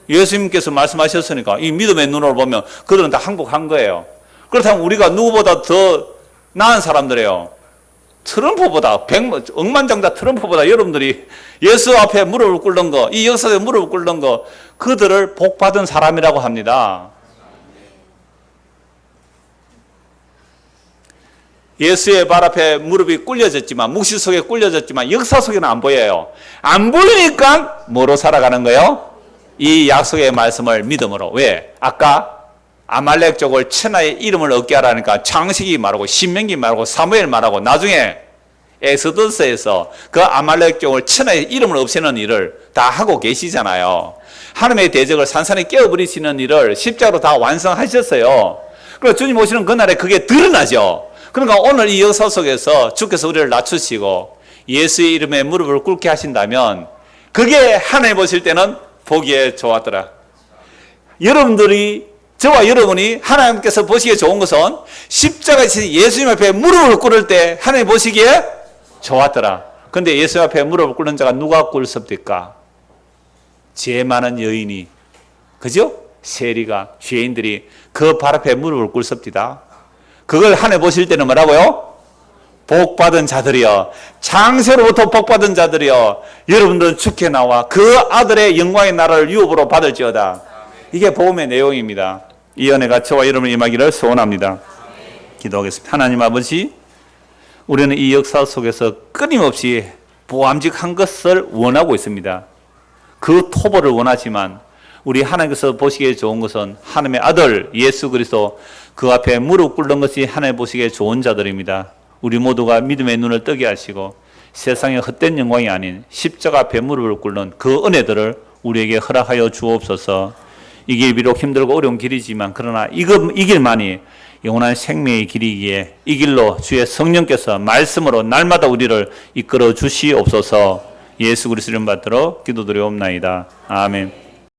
예수님께서 말씀하셨으니까 이 믿음의 눈으로 보면 그들은 다 항복한 거예요. 그렇다면 우리가 누구보다 더 나은 사람들이에요. 트럼프보다 억만장자 트럼프보다 여러분들이 예수 앞에 무릎을 꿇는 거, 이 역사에 무릎을 꿇는 거, 그들을 복받은 사람이라고 합니다. 예수의 발 앞에 무릎이 꿇려졌지만, 묵시 속에 꿇려졌지만 역사 속에는 안 보여요. 안 보이니까 뭐로 살아가는 거예요? 이 약속의 말씀을 믿음으로. 왜? 아까 아말렉 족을 천하의 이름을 얻게 하라니까 창세기 말하고 신명기 말하고 사무엘 말하고 나중에 엑소더스에서 그 아말렉 족을 천하의 이름을 없애는 일을 다 하고 계시잖아요. 하나님의 대적을 산산히 깨어버리시는 일을 십자가로 다 완성하셨어요. 그래서 주님 오시는 그날에 그게 드러나죠. 그러니까 오늘 이 역사 속에서 주께서 우리를 낮추시고 예수의 이름에 무릎을 꿇게 하신다면 그게 하나님 보실 때는 보기에 좋았더라. 여러분들이, 저와 여러분이 하나님께서 보시기에 좋은 것은 십자가에서 예수님 앞에 무릎을 꿇을 때 하나님 보시기에 좋았더라. 그런데 예수 앞에 무릎을 꿇는 자가 누가 꿇습니까? 죄 많은 여인이, 그죠? 세리가, 죄인들이 그 발 앞에 무릎을 꿇습니다. 그걸 하나님 보실 때는 뭐라고요? 복받은 자들이여, 창세로부터 복받은 자들이여, 여러분들은 주께 나와 그 아들의 영광의 나라를 유업으로 받을지어다. 이게 복음의 내용입니다. 이 은혜가 저와 여러분 임하기를 소원합니다. 기도하겠습니다. 하나님 아버지, 우리는 이 역사 속에서 끊임없이 보암직한 것을 원하고 있습니다. 그 토벌을 원하지만 우리 하나님께서 보시기에 좋은 것은 하나님의 아들 예수 그리스도 그 앞에 무릎 꿇는 것이 하나님 보시기에 좋은 자들입니다. 우리 모두가 믿음의 눈을 뜨게 하시고 세상의 헛된 영광이 아닌 십자가 앞에 무릎을 꿇는 그 은혜들을 우리에게 허락하여 주옵소서. 이게 비록 힘들고 어려운 길이지만 그러나 이 길만이 영원한 생명의 길이기에 이 길로 주의 성령께서 말씀으로 날마다 우리를 이끌어 주시옵소서. 예수 그리스도 이름 받들어 기도드리옵나이다. 아멘.